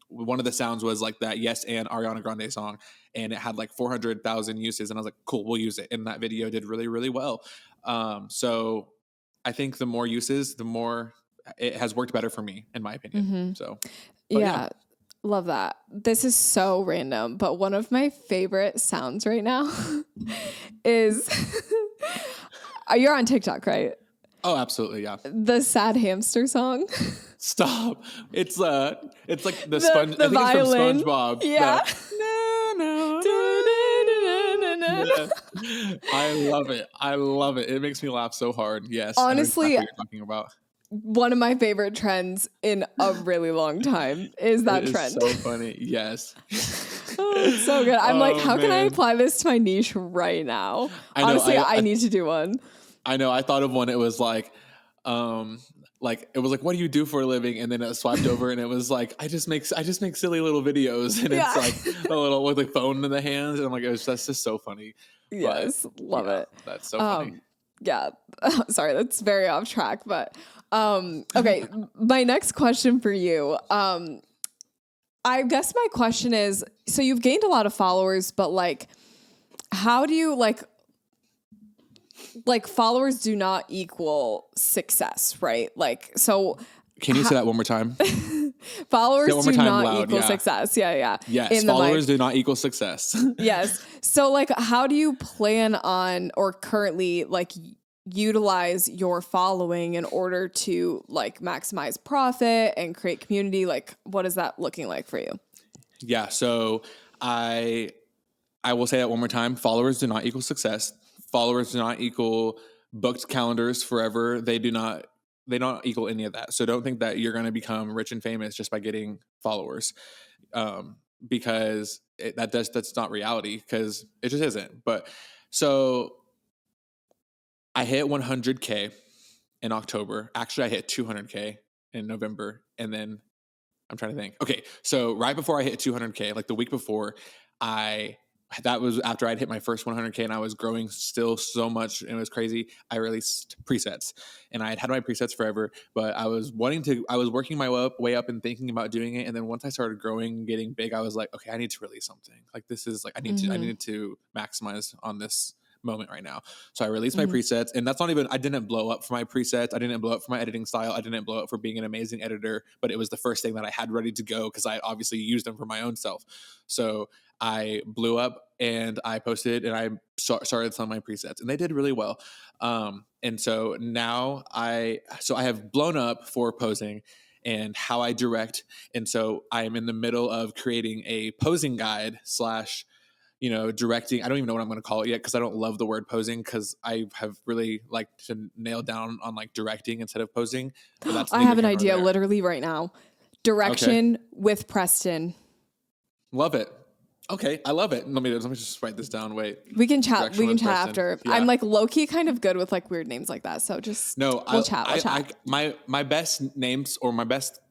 one of the sounds was like that Yes and Ariana Grande song, and it had like 400,000 uses, and I was like, cool, we'll use it. And that video did really, really well. So I think the more uses, the more it has worked better for me, in my opinion. So love that. This is so random, but one of my favorite sounds right now is You're on TikTok, right? Oh, absolutely, yeah. The sad hamster song. Stop. It's like the The I think violin. it's from SpongeBob. Yeah. Yeah. I love it. I love it. It makes me laugh so hard. Yes. Honestly, I know exactly what you're talking about. one of my favorite trends in a really long time is that It is trend. so funny. Yes. Oh, it's so good. I'm like, Oh, how can I man. apply this to my niche right now? I know, Honestly, I I need to do one. I know. I thought of one. It was like what do you do for a living? And then it swiped over and it was like, I just make silly little videos, and Yeah. it's like a little with the phone in the hands, and I'm like, that's just so funny. Yes, love it. That's so funny. Yeah. Sorry, that's very off track, but okay, my next question for you. I guess my question is, so you've gained a lot of followers, but like how do you like followers do not equal success, right? Like, so Can you say that one more time? followers Say it one more do time not loud, equal yeah. success. Yeah. Yes, In the followers mic. do not equal success. Yes. So like, how do you plan on or currently like utilize your following in order to like maximize profit and create community? Like, what is that looking like for you? Yeah, so I will say that one more time. Followers do not equal success. Followers do not equal booked calendars forever. They don't equal any of that. So don't think that you're going to become rich and famous just by getting followers, because that's not reality, because it just isn't. But so I hit 100K in October. Actually, I hit 200K in November, and then I'm trying to think. Okay, so right before I hit 200K, like the week before, that was after I'd hit my first 100K and I was growing still so much and it was crazy. I released presets, and I had my presets forever, but I was working my way up and thinking about doing it. And then once I started growing and getting big, I was like, okay, I need to release something. Like, this is like, I need to maximize on this moment right now. So I released my presets, and that's not even, I didn't blow up for my presets. I didn't blow up for my editing style. I didn't blow up for being an amazing editor, but it was the first thing that I had ready to go because I obviously used them for my own self. So I blew up and I posted and I started selling my presets, and they did really well. And so now I have blown up for posing and how I direct. And so I am in the middle of creating a posing guide / directing. I don't even know what I'm going to call it yet because I don't love the word posing, because I have really liked to nail down on like directing instead of posing. But that's I have an idea literally right now. Direction with Preston. Love it. Okay, I love it. Let me just write this down. Wait. We can chat. We can chat after. Yeah. I'm like low key kind of good with like weird names like that. So just we'll chat. My best names or my best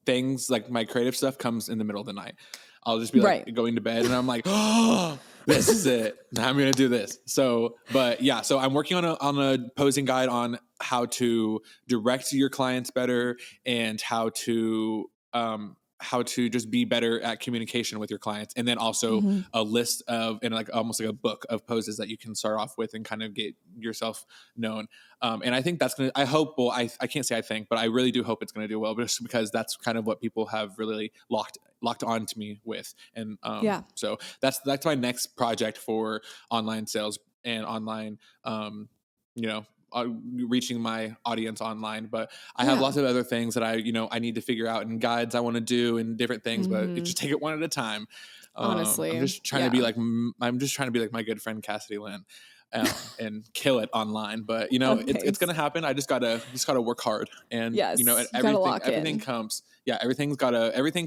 things, like my creative stuff, comes in the middle of the night. I'll just be like going to bed and I'm like, oh, this is it. I'm going to do this. So I'm working on a posing guide on how to direct your clients better and how to just be better at communication with your clients. And then also a list of, and like almost like a book of poses that you can start off with and kind of get yourself known. And I think that's going to, I hope, well, I can't say I think, but I really do hope it's going to do well, just because that's kind of what people have really locked on to me with. And so that's my next project for online sales and online, reaching my audience online. But I have lots of other things that I need to figure out, and guides I want to do and different things, but it just take it one at a time. Honestly, I'm just trying to be like my good friend Cassidy Lynn. And kill it online, but it's gonna happen. I just gotta work hard, and everything comes. Yeah, everything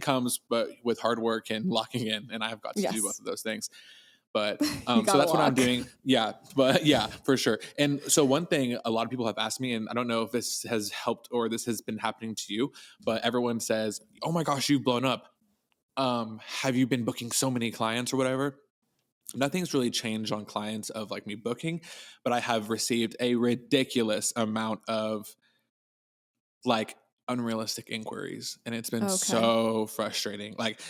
comes, but with hard work and locking in, and I've got to do both of those things. But so that's what I'm doing. Yeah, but yeah, for sure. And so one thing a lot of people have asked me, and I don't know if this has helped or this has been happening to you, but everyone says, "Oh my gosh, you've blown up. Have you been booking so many clients or whatever?" Nothing's really changed on clients of like me booking, but I have received a ridiculous amount of like unrealistic inquiries, and it's been so frustrating. Like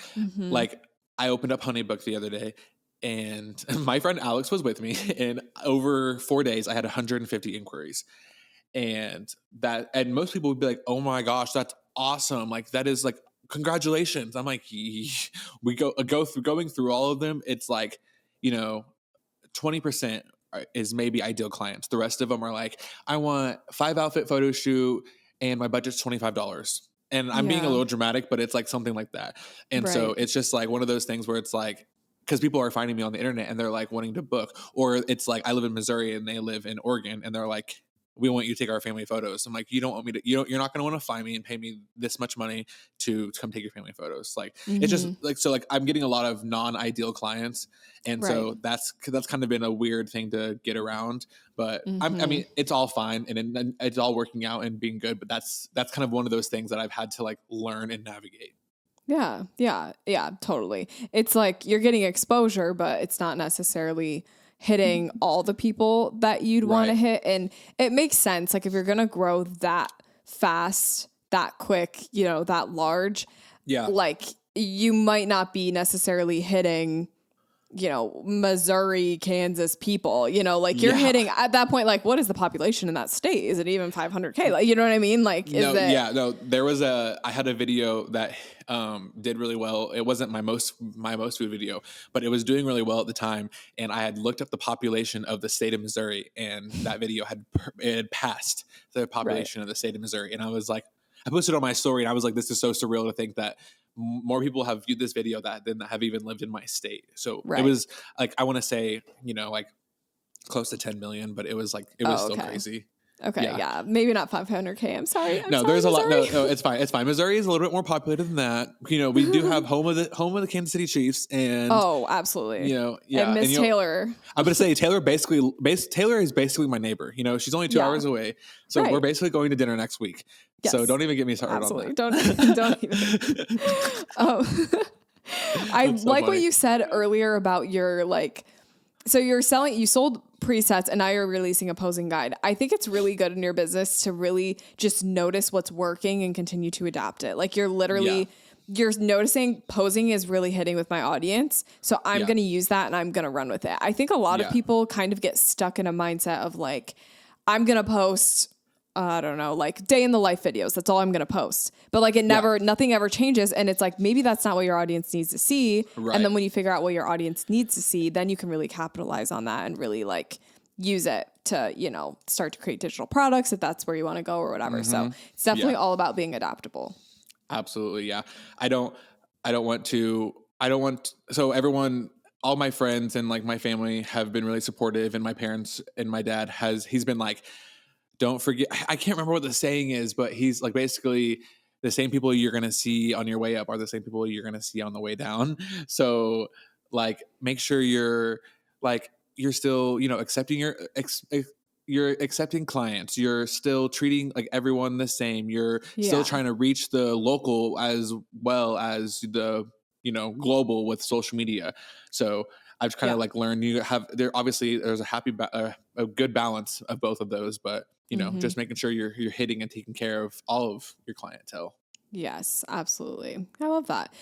I opened up Honeybook the other day, and my friend Alex was with me, and over 4 days I had 150 inquiries. And most people would be like, "Oh my gosh, that's awesome. Like that is like, congratulations." I'm like, going through all of them. It's like, 20% is maybe ideal clients. The rest of them are like, I want 5 outfit photo shoot and my budget's $25. And I'm being a Yeah. little dramatic, but it's like something like that. And so Right. it's just like one of those things where it's like, because people are finding me on the internet and they're like wanting to book, or it's like I live in Missouri and they live in Oregon and they're like, we want you to take our family photos. I'm like, you don't want me to, you're not going to want to find me and pay me this much money to come take your family photos. Like, it's just Hmm. like, so like I'm getting a lot of non-ideal clients. And Right. so that's kind of been a weird thing to get around, but I Hmm. mean, it's all fine and it's all working out and being good. But that's kind of one of those things that I've had to like learn and navigate. Yeah. Yeah. Yeah. Totally. It's like you're getting exposure, but it's not necessarily hitting all the people that you'd want to Right. hit. And it makes sense. Like if you're going to grow that fast, that quick, that large, Yeah. like you might not be necessarily hitting, Missouri, Kansas people, like you're Yeah. hitting at that point, like what is the population in that state? Is it even 500K? Like, you know what I mean? Like, is No, it? yeah, no. I had a video that did really well. It wasn't my most food video, but it was doing really well at the time. And I had looked up the population of the state of Missouri, and that video it had passed the Right. population of the state of Missouri. And I was like, I posted on my story, and I was like, this is so surreal to think that more people have viewed this video than have even lived in my state. So it Right. was like, I want to say, like close to 10 million, but it was Oh, still okay. crazy. Okay. Yeah. Yeah. Maybe not 500K. I'm sorry. No, there's a lot. Missouri. No, it's fine. It's fine. Missouri is a little bit more populated than that. We do have home of the Kansas City Chiefs, and Oh, absolutely. yeah. And Miss Taylor. I'm gonna say Taylor is basically my neighbor. She's only 2 Yeah. hours away, so Right. we're basically going to dinner next week. So Yes. don't even get me started Absolutely. on Don't that. even. Oh, I That's so like what funny. you said earlier about your so you sold presets and now you're releasing a posing guide. I think it's really good in your business to really just notice what's working and continue to adapt it. Like you're literally, you're noticing posing is really hitting with my audience. So I'm Yeah. going to use that and I'm going to run with it. I think a lot of Yeah. people kind of get stuck in a mindset of like, I'm going to post, I don't know, like day in the life videos. That's all I'm going to post. But like nothing ever changes. And it's like, maybe that's not what your audience needs to see. Right. And then when you figure out what your audience needs to see, then you can really capitalize on that and really like use it to, start to create digital products if that's where you want to go or whatever. So it's definitely all about being adaptable. Absolutely, yeah. I don't want so everyone, all my friends and like my family have been really supportive, and my parents and my dad he's been like, don't forget, I can't remember what the saying is, but he's like basically the same people you're going to see on your way up are the same people you're going to see on the way down. So like make sure you're still, accepting you're accepting clients. You're still treating like everyone the same. You're still Yeah. trying to reach the local as well as the, global with social media. So I've kind of like learned there's a good balance of both of those, but just making sure you're hitting and taking care of all of your clientele. Yes, absolutely. I love that.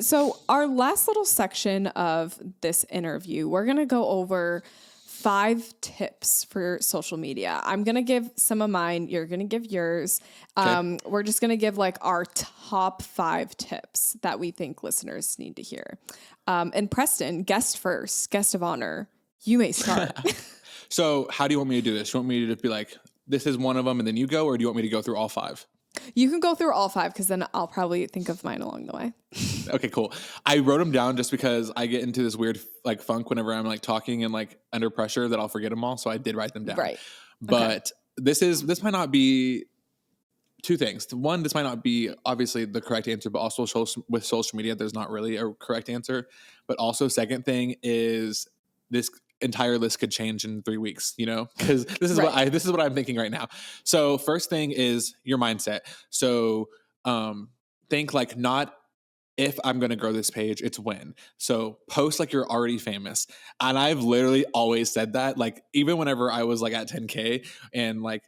So our last little section of this interview, we're going to go over 5 tips for social media. I'm going to give some of mine. You're going to give yours. Okay. We're just going to give like our top 5 tips that we think listeners need to hear. And Preston, guest of honor, you may start. So how do you want me to do this? You want me to just be like, this is one of them and then you go, or do you want me to go through all 5? You can go through all 5 because then I'll probably think of mine along the way. Okay, cool. I wrote them down just because I get into this weird like funk whenever I'm like talking and like under pressure that I'll forget them all. So I did write them down. Right. But this might not be 2 things. One, this might not be obviously the correct answer, but also with social media, there's not really a correct answer. But also, second thing is this entire list could change in 3 weeks, because this is what I'm thinking right now. So first thing is your mindset. So think like not if I'm going to grow this page, it's when. So post like you're already famous. And I've literally always said that, like even whenever I was like at 10K and like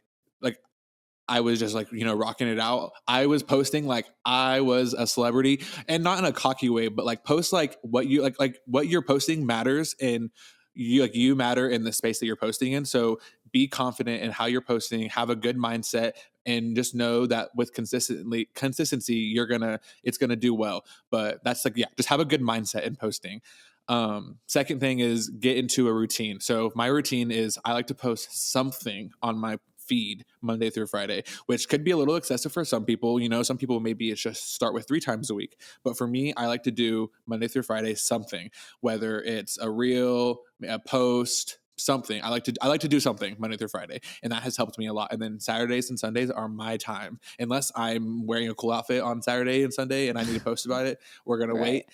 I was just like, rocking it out. I was posting like I was a celebrity, and not in a cocky way, but like post like what you like what you're posting matters, and you matter in the space that you're posting in. So be confident in how you're posting, have a good mindset, and just know that with consistency, it's gonna do well. But that's like, just have a good mindset in posting. Second thing is get into a routine. So my routine is I like to post something on my feed Monday through Friday, which could be a little excessive for some people. Some people maybe it's just start with 3 times a week. But for me, I like to do Monday through Friday something, whether it's a reel, a post, something. I like to do something Monday through Friday, and that has helped me a lot. And then Saturdays and Sundays are my time. Unless I'm wearing a cool outfit on Saturday and Sunday and I need to post about it, we're gonna wait.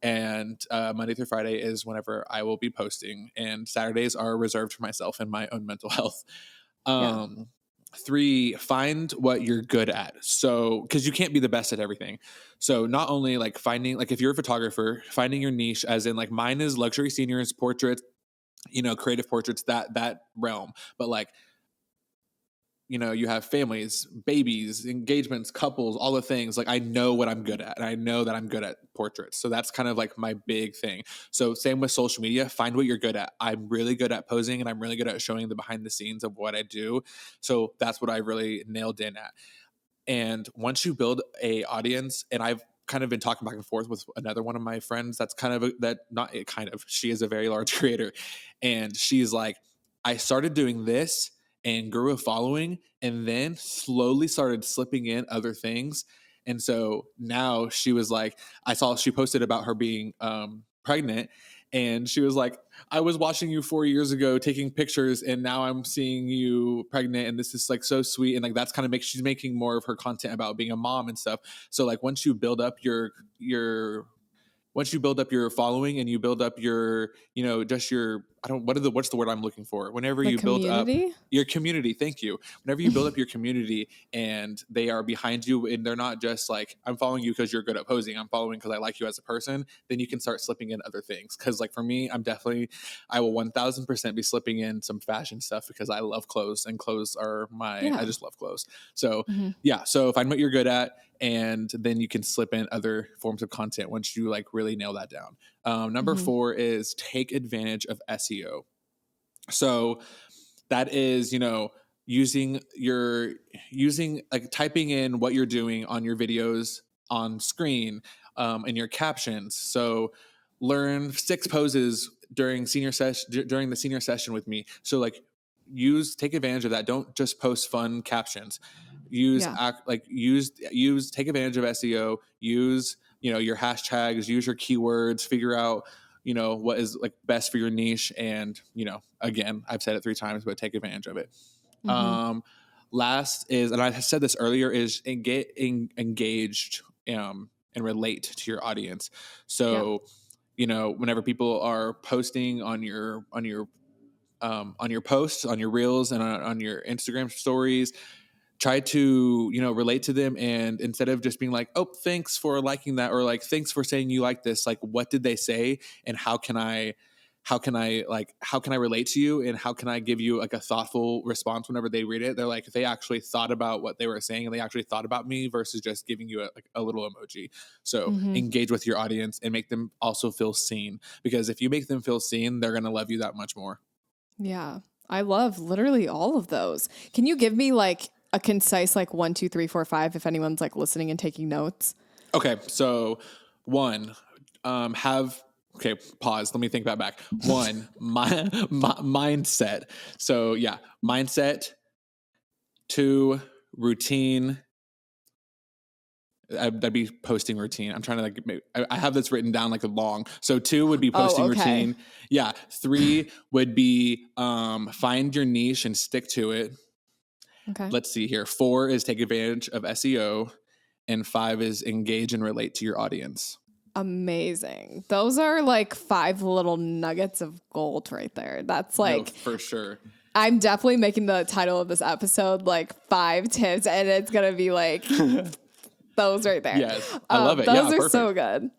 And Monday through Friday is whenever I will be posting, and Saturdays are reserved for myself and my own mental health. 3, find what you're good at. So, because you can't be the best at everything. So not only like finding, like if you're a photographer, finding your niche, as in like mine is luxury seniors, portraits, creative portraits, that realm. But like, you have families, babies, engagements, couples, all the things. Like I know what I'm good at, and I know that I'm good at portraits. So that's kind of like my big thing. So same with social media, find what you're good at. I'm really good at posing, and I'm really good at showing the behind the scenes of what I do. So that's what I really nailed in at. And once you build a audience, and I've kind of been talking back and forth with another one of my friends that's she is a very large creator, and she's like, I started doing this and grew a following, and then slowly started slipping in other things. And so now she was like, I saw she posted about her being pregnant, and she was like, I was watching you 4 years ago taking pictures, and now I'm seeing you pregnant, and this is like so sweet. And like that's kind of she's making more of her content about being a mom and stuff. So like once you build up your following, and you build up your, just your, what's the word I'm looking for? Whenever you build up your community, thank you. Whenever you build up your community and they are behind you, and they're not just like, I'm following you because you're good at posing, I'm following because I like you as a person, then you can start slipping in other things. Cause like for me, I will 1000% be slipping in some fashion stuff because I love clothes, and clothes are I just love clothes. So so find what you're good at, and then you can slip in other forms of content once you like really nail that down. Number 4 is take advantage of SEO. So that is, using like typing in what you're doing on your videos on screen, in your captions. So learn 6 poses during the senior session with me. So like take advantage of that. Don't just post fun captions. Take advantage of SEO, use, your hashtags, use your keywords, figure out, what is like best for your niche. And, again, I've said it 3 times, but take advantage of it. Last is, and I said this earlier, is get engaged, and relate to your audience. So, whenever people are posting on your posts, on your reels, and on your Instagram stories, try to, relate to them. And instead of just being like, oh, thanks for liking that, or like, thanks for saying you like this, like, what did they say? And how can I relate to you? And how can I give you like a thoughtful response whenever they read it? They're like, they actually thought about what they were saying, and they actually thought about me, versus just giving you a little emoji. So engage with your audience and make them also feel seen, because if you make them feel seen, they're going to love you that much more. Yeah. I love literally all of those. Can you give me like a concise, like 1, 2, 3, 4, 5, if anyone's like listening and taking notes? Okay. So 1, okay, pause. Let me think that back. 1, mindset. So yeah, mindset. 2, routine. I'd be posting routine. I'm trying to like, I have this written down like a long. So 2 would be posting routine. Yeah. 3 would be find your niche and stick to it. Okay. Let's see here. 4 is take advantage of SEO, and 5 is engage and relate to your audience. Amazing. Those are like 5 little nuggets of gold right there. That's like, no, for sure. I'm definitely making the title of this episode like 5 tips, and it's going to be like those right there. Yes. I love it. Those are so good.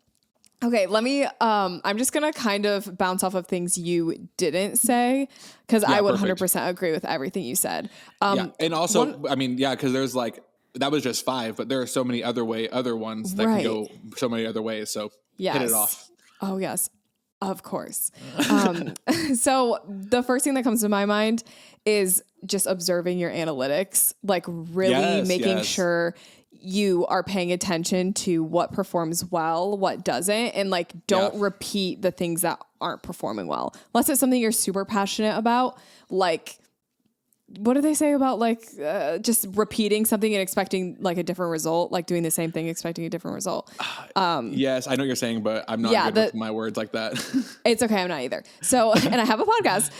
Okay, let me, I'm just going to kind of bounce off of things you didn't say, because I would 100% agree with everything you said. And also, because there's like, that was just 5, but there are so many other ones that can go so many other ways. So hit it off. Oh, yes, of course. So the first thing that comes to my mind is just observing your analytics, like really making sure you are paying attention to what performs well, what doesn't, and like don't repeat the things that aren't performing well. Unless it's something you're super passionate about, like what do they say about like just repeating something and expecting like a different result, like doing the same thing expecting a different result. Yes, I know what you're saying, but I'm not good with my words like that. It's okay, I'm not either. So, and I have a podcast.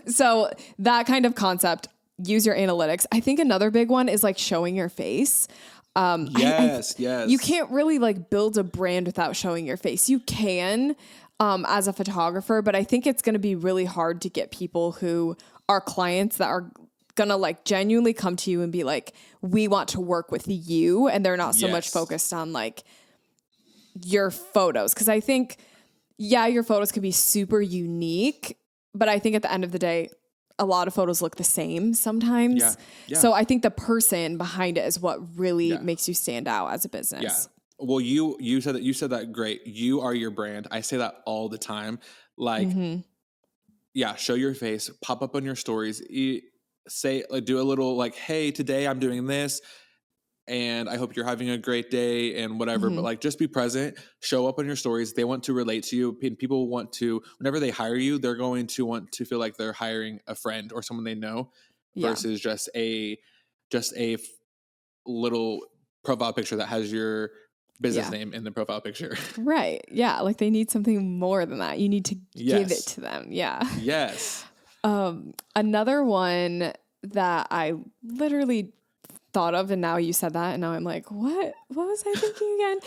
So that kind of concept, use your analytics. I think another big one is like showing your face. Yes. You can't really like build a brand without showing your face. You can as a photographer, but I think it's going to be really hard to get people who are clients that are going to like genuinely come to you and be like, we want to work with you. And they're not so much focused on like your photos. Cause I think, your photos could be super unique, but I think at the end of the day, a lot of photos look the same sometimes. Yeah. So I think the person behind it is what really makes you stand out as a business. Yeah. Well, you said that great. You are your brand. I say that all the time. Like, show your face, pop up on your stories, say, like, do a little like, hey, today I'm doing this and I hope you're having a great day and whatever, but like just be present, show up on your stories. They want to relate to you, and people want to, whenever they hire you, they're going to want to feel like they're hiring a friend or someone they know versus just a little profile picture that has your business name in the profile picture. Right. Yeah. Like they need something more than that. You need to give it to them. Yeah. Yes. Another one that I literally thought of, and now you said that, and now I'm like, what was I thinking again?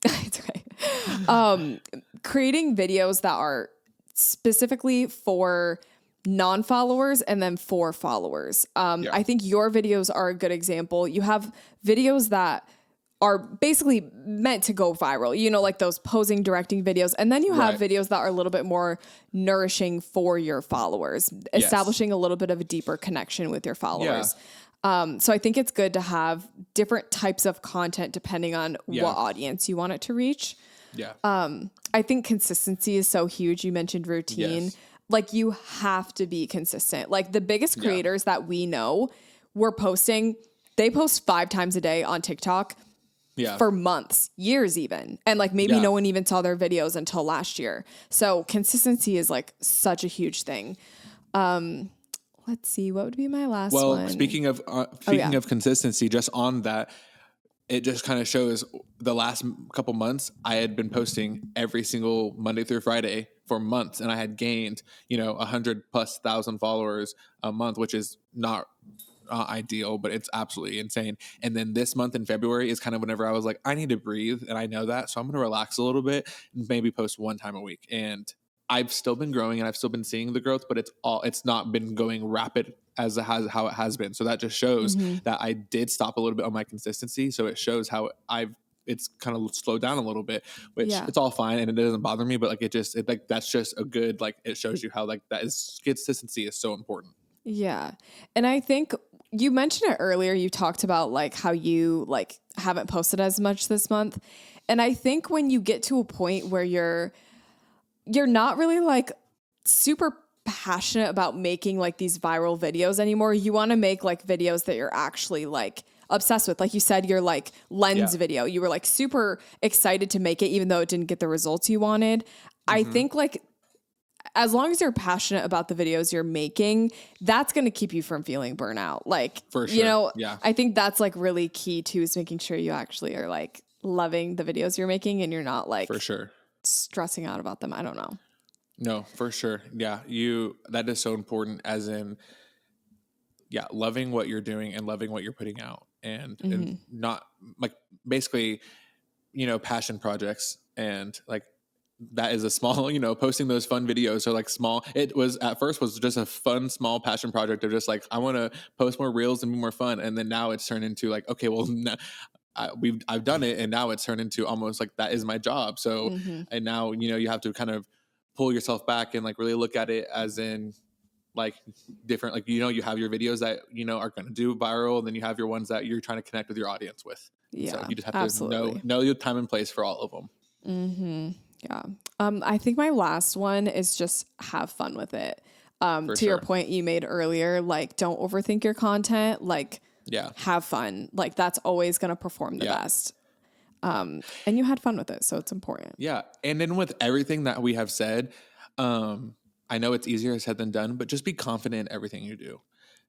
It's okay. Creating videos that are specifically for non-followers and then for followers. I think your videos are a good example. You have videos that are basically meant to go viral, you know, like those posing, directing videos. And then you have videos that are a little bit more nourishing for your followers, establishing a little bit of a deeper connection with your followers. So I think it's good to have different types of content depending on what audience you want it to reach. Yeah. I think consistency is so huge. You mentioned routine. Yes. Like you have to be consistent. Like the biggest creators that we know they post 5 times a day on TikTok for months, years even. And like maybe no one even saw their videos until last year. So consistency is like such a huge thing. Let's see, what would be my last one? Well, speaking of consistency, just on that, it just kind of shows the last couple months I had been posting every single Monday through Friday for months, and I had gained 100,000+ followers a month, which is not ideal, but it's absolutely insane. And then this month in February is kind of whenever I was like, I need to breathe, and I know that, so I'm going to relax a little bit and maybe post 1 time a week. And I've still been growing and I've still been seeing the growth, but it's not been going rapid as how it has been. So that just shows that I did stop a little bit on my consistency. So it shows how it's kind of slowed down a little bit, which it's all fine and it doesn't bother me, but like that's just a good, like, it shows you how like consistency is so important. Yeah. And I think you mentioned it earlier. You talked about like how you like haven't posted as much this month. And I think when you get to a point where you're not really like super passionate about making like these viral videos anymore. You want to make like videos that you're actually like obsessed with. Like you said, your like lens video, you were like super excited to make it, even though it didn't get the results you wanted. I think like as long as you're passionate about the videos you're making, that's going to keep you from feeling burnout. Like, for sure. I think that's like really key too, is making sure you actually are like loving the videos you're making and you're not like for sure stressing out about them. I don't know. No, for sure. Yeah. That is so important, as in, loving what you're doing and loving what you're putting out and not like basically, passion projects, and like that is a small, posting those fun videos are like small. It was at first was just a fun, small passion project of just like, I want to post more reels and be more fun. And then now it's turned into like, okay, well, I've done it, and now it's turned into almost like that is my job. So, and now, you have to kind of pull yourself back and like really look at it as in like different, like, you have your videos that, are going to do viral, and then you have your ones that you're trying to connect with your audience with. Yeah. So you just have to know your time and place for all of them. Yeah. I think my last one is just have fun with it. To your point you made earlier, like don't overthink your content. Like Yeah. have fun. Like that's always going to perform the best. And you had fun with it, so it's important. Yeah. And then with everything that we have said, I know it's easier said than done, but just be confident in everything you do.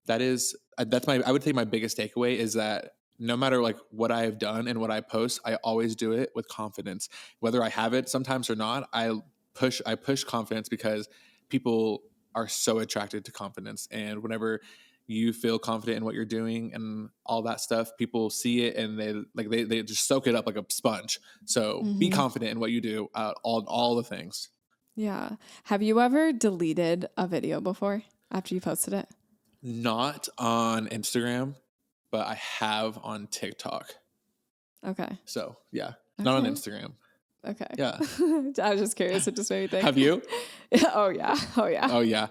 I would say my biggest takeaway is that no matter like what I have done and what I post, I always do it with confidence. Whether I have it sometimes or not, I push confidence because people are so attracted to confidence. And whenever you feel confident in what you're doing and all that stuff, people see it and they just soak it up like a sponge. So be confident in what you do, all the things. Yeah. Have you ever deleted a video before after you posted it? Not on Instagram, but I have on TikTok. Okay. So yeah, not on Okay. Instagram. Okay. Yeah. I was just curious. It just made me think. Have you? Oh yeah. Oh yeah. Oh yeah.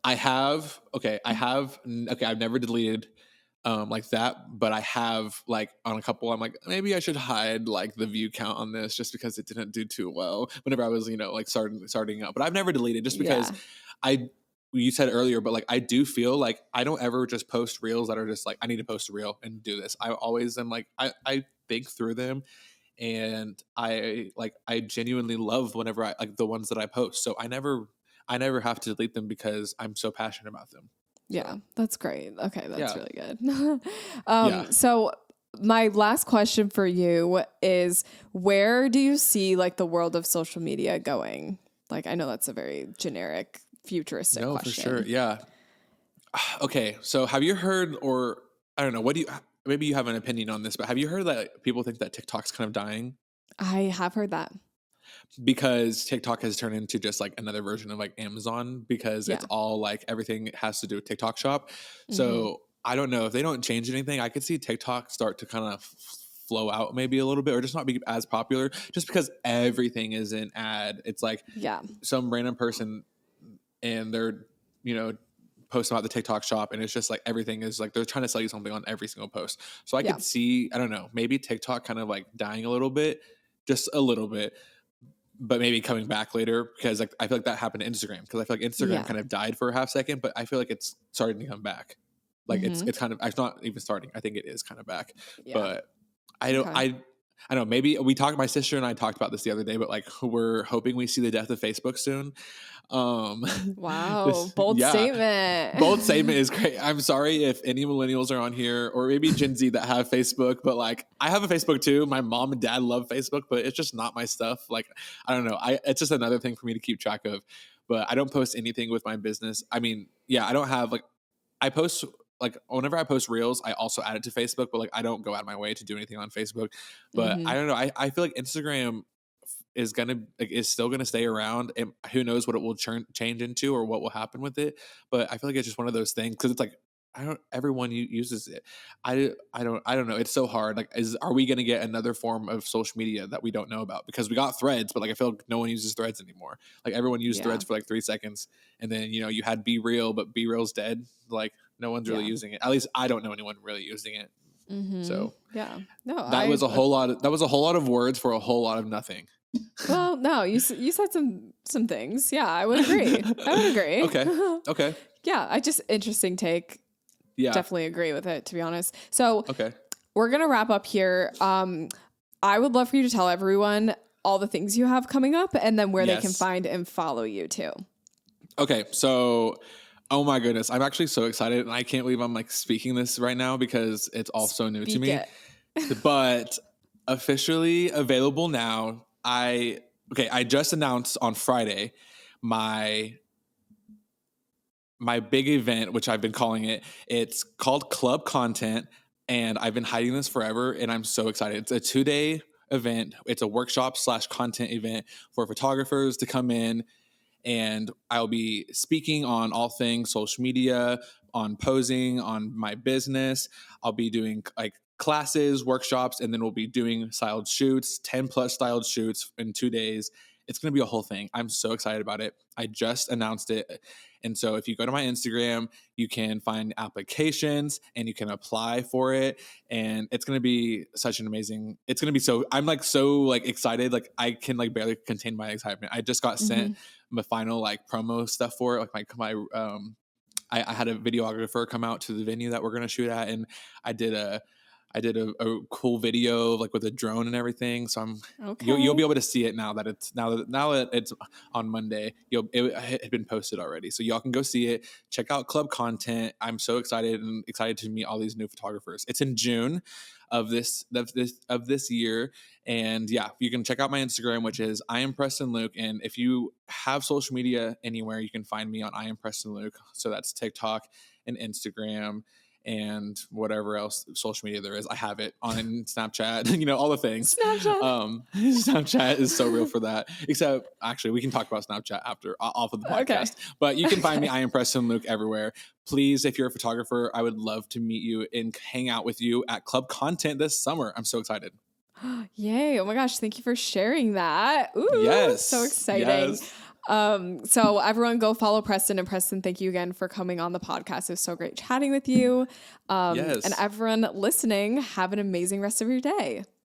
I have. Okay, I've never deleted like that, but I have like on a couple. I'm like, maybe I should hide like the view count on this just because it didn't do too well whenever I was like starting up. But I've never deleted just because you said earlier, but like I do feel like I don't ever just post reels that are just like I need to post a reel and do this. I always am like I think through them, and I genuinely love whenever I like the ones that I post. So I never have to delete them because I'm so passionate about them. Yeah, that's great. Okay, that's Yeah. really good. So my last question for you is, where do you see like the world of social media going? Like, I know that's a very generic, futuristic question. For sure. Yeah. Okay. So have you heard, or I don't know, maybe you have an opinion on this, but have you heard that people think that TikTok's kind of dying? I have heard that. Because TikTok has turned into just like another version of like Amazon because it's all like everything has to do with TikTok shop. So I don't know if they don't change anything. I could see TikTok start to kind of flow out maybe a little bit or just not be as popular just because everything is an ad. It's like some random person and they're, posting about the TikTok shop and it's just like everything is like they're trying to sell you something on every single post. So I could see, I don't know, maybe TikTok kind of like dying a little bit, just a little bit, but maybe coming back later because like I feel like that happened to Instagram because I feel like Instagram kind of died for a half second, but I feel like it's starting to come back. Like it's kind of, it's not even starting. I think it is kind of back, but I don't know. Maybe my sister and I talked about this the other day, but like we're hoping we see the death of Facebook soon. Wow. Bold statement. Bold statement is great. I'm sorry if any millennials are on here or maybe Gen Z that have Facebook, but like I have a Facebook too. My mom and dad love Facebook, but it's just not my stuff. Like, I don't know. It's just another thing for me to keep track of, but I don't post anything with my business. I mean, I don't have like, I post like whenever I post reels, I also add it to Facebook, but like I don't go out of my way to do anything on Facebook. But I don't know. I feel like Instagram is still gonna stay around, and who knows what it will change into or what will happen with it. But I feel like it's just one of those things because it's like everyone uses it. I don't know. It's so hard. Like, are we gonna get another form of social media that we don't know about? Because we got Threads, but like I feel like no one uses Threads anymore. Like everyone used Threads for like 3 seconds, and then you had Be Real, but Be Real's dead. Like no one's really using it. At least I don't know anyone really using it. So that was a whole lot of words for a whole lot of nothing. Well, no, you said some things. Yeah, I would agree. Okay. Yeah, I just interesting take. Yeah, definitely agree with it, to be honest. So okay, we're gonna wrap up here. I would love for you to tell everyone all the things you have coming up, and then where they can find and follow you too. Okay, so. Oh my goodness. I'm actually so excited and I can't believe I'm like speaking this right now because it's all so new to me. But officially available now. I just announced on Friday my big event, which I've been calling it. It's called Club Content and I've been hiding this forever and I'm so excited. It's a 2-day event. It's a workshop / content event for photographers to come in. And I'll be speaking on all things social media, on posing, on my business. I'll be doing like classes, workshops, and then we'll be doing styled shoots, 10 plus styled shoots in 2 days. It's going to be a whole thing. I'm so excited about it. I just announced it. And so if you go to my Instagram, you can find applications and you can apply for it. And it's going to be such an amazing, it's going to be so, I'm like so like excited. Like I can like barely contain my excitement. I just got sent my final like promo stuff for it, like my I had a videographer come out to the venue that we're going to shoot at, and I did a a cool video like with a drone and everything. So you'll be Okay. able to see it now that it's on Monday. It had been posted already, so y'all can go see it. Check out club content. I'm so excited to meet all these new photographers. It's in June of this year, and yeah, you can check out my Instagram, which is I am Preston Luke. And if you have social media anywhere, you can find me on I am Preston Luke. So that's TikTok and Instagram and whatever else social media there is. I have it on Snapchat, all the things. Snapchat. Snapchat is so real for that. Except actually, we can talk about Snapchat after off of the podcast. Okay. But you can find me, I am Preston Luke, everywhere. Please, if you're a photographer, I would love to meet you and hang out with you at Club Content this summer. I'm so excited. Yay. Oh my gosh. Thank you for sharing that. Ooh, Yes. so exciting. Yes. So everyone go follow Preston, and Preston, thank you again for coming on the podcast. It was so great chatting with you. Yes. And everyone listening, have an amazing rest of your day.